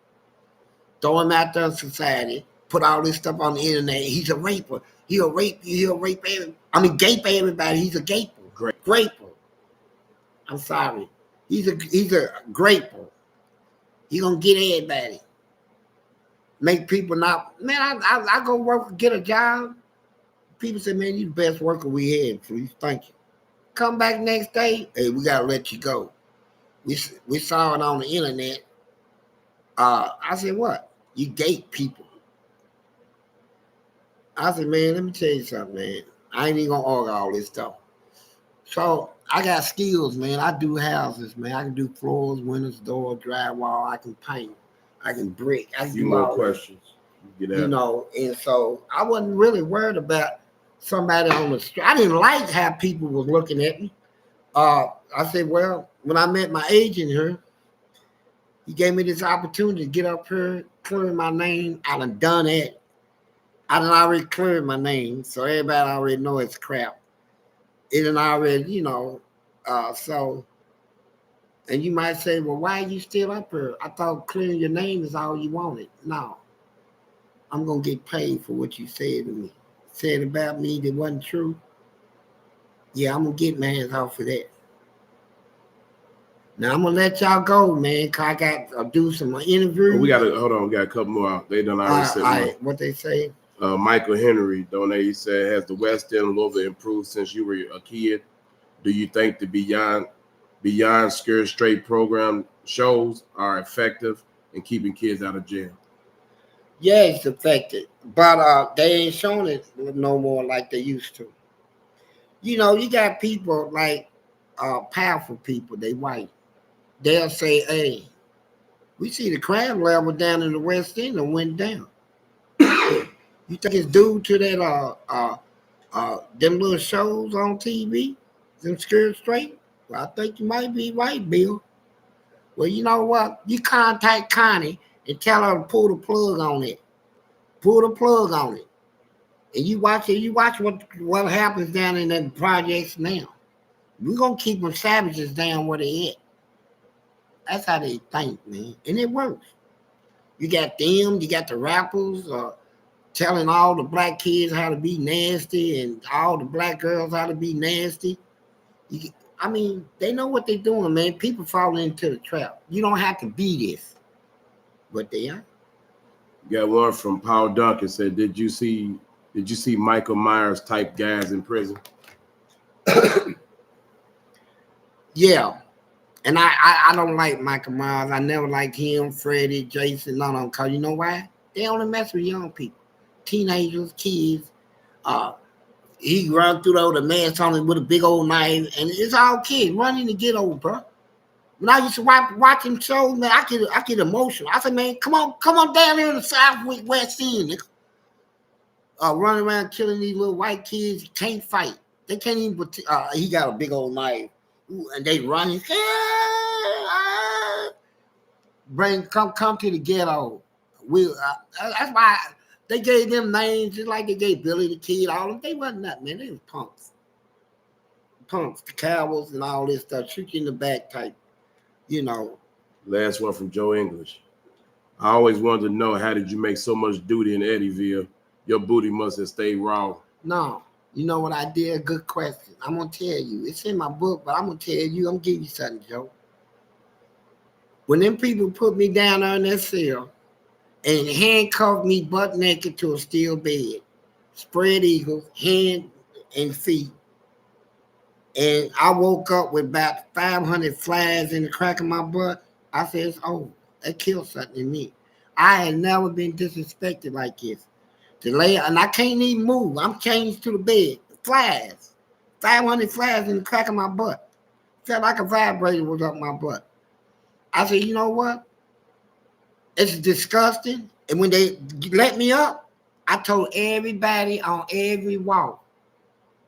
Throw him out there in society, put all this stuff on the internet. He's a raper. He'll rape everybody. Gape everybody. He's a gaper. Graper. I'm sorry. He's a graper. He gonna get everybody. Make people not. Man, I go work, get a job. People say, man, you the best worker we had, please. Thank you. Come back next day. Hey, we gotta let you go. We saw it on the internet. I said, what? You gate people. I said, man, let me tell you something, man. I ain't even gonna argue all this stuff. So I got skills, man. I do houses, man. I can do floors, windows, doors, drywall. I can paint. I can brick. I can do more all questions. And so I wasn't really worried about somebody on the street. I didn't like how people was looking at me. I said, well, when I met my agent here, he gave me this opportunity to get up here, clear my name. I done it. I done already cleared my name, so everybody already know it's crap. It done already, so, and you might say, well, why are you still up here? I thought clearing your name is all you wanted. No. I'm going to get paid for what you said to me. Said about me that wasn't true. Yeah, I'm going to get my hands off of that. Now, I'm going to let y'all go, man, because I got to do some interviews. We got a couple more out. They done already said what they say? Michael Henry donated. He said, "Has the West End Louisville improved since you were a kid? Do you think the Beyond Scared Straight program shows are effective in keeping kids out of jail?" Yeah, it's affected, but they ain't showing it no more like they used to. You know, you got people like powerful people, they white. They'll say, "Hey, we see the crime level down in the West End and went down." You think it's due to that them little shows on TV, them Scared Straight? Well, I think you might be right, Bill. Well, you know what? You contact Connie and tell her to pull the plug on it. Pull the plug on it. And you watch it. You watch what happens down in the projects now. We're gonna keep them savages down where they at. That's how they think, man, and it works. You got them. You got the rappers telling all the black kids how to be nasty and all the black girls how to be nasty. I mean, they know what they're doing, man. People fall into the trap. You don't have to be this, but they are. Got one from Paul Duncan said, "Did you see Michael Myers type guys in prison?" Yeah. And I don't like Michael Myers. I never liked him, Freddie, Jason, none of them. Because you know why? They only mess with young people, teenagers, kids. Uh, he run through the mask on him with a big old knife, and it's all kids running to get old, bro. When I used to watch him shows, man, I get emotional. I said, man, come on down here in the Southwest End, nigga. Running around killing these little white kids, can't fight. They can't even. He got a big old knife, and they running. Come to the ghetto. That's why they gave them names just like they gave Billy the Kid. All them. They wasn't that, man. They was punks, the cowards, and all this stuff. Shoot you in the back type. You know. Last one from Joe English. "I always wanted to know, how did you make so much duty in Eddyville? Your booty must have stayed raw." No, you know what I did? Good question. I'm gonna tell you. It's in my book, but I'm gonna tell you. I'm gonna give you something, Joe. When them people put me down there in that cell and handcuffed me butt naked to a steel bed, spread eagles, hand and feet, and I woke up with about 500 flies in the crack of my butt, I said, it's over. That killed something in me. I had never been disrespected like this. To lay, and I can't even move. I'm changed to the bed. Flies. 500 flies in the crack of my butt. Felt like a vibrator was up my butt. I said, you know what? It's disgusting. And when they let me up, I told everybody on every walk,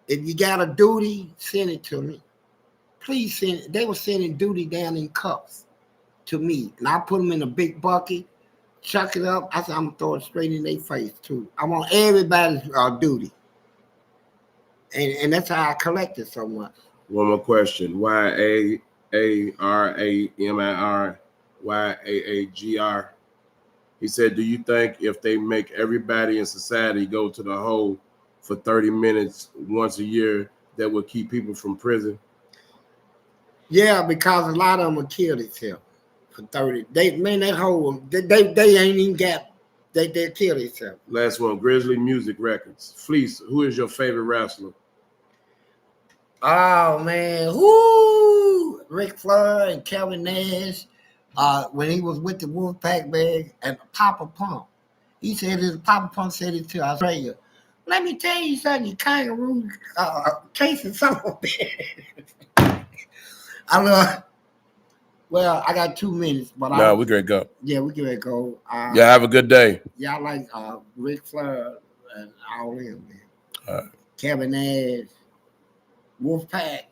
if you got a duty, send it to me. Please send it. They were sending duty down in cups to me. And I put them in a big bucket, chuck it up. I said, I'm going to throw it straight in their face, too. I want everybody's duty. And that's how I collected so much. One more question. YAARAMIR He said, "Do you think if they make everybody in society go to the hole for 30 minutes once a year, that will keep people from prison?" Yeah, because a lot of them will kill themselves for 30. That whole they ain't even got they kill themselves. Last one, Grizzly Music Records. Fleece, who is your favorite wrestler? Oh man, whoo! Ric Flair and Kevin Nash. When he was with the Wolfpack bag and Papa Pump. He said his Papa Pump said it to Australia. Let me tell you something, you kangaroo chasing some of it. I love. Well, I got 2 minutes, but No, we great go. Yeah, we can go. Yeah, have a good day. Yeah, I like Ric Flair and all them, man. All right. Kevin Nash, Wolfpack.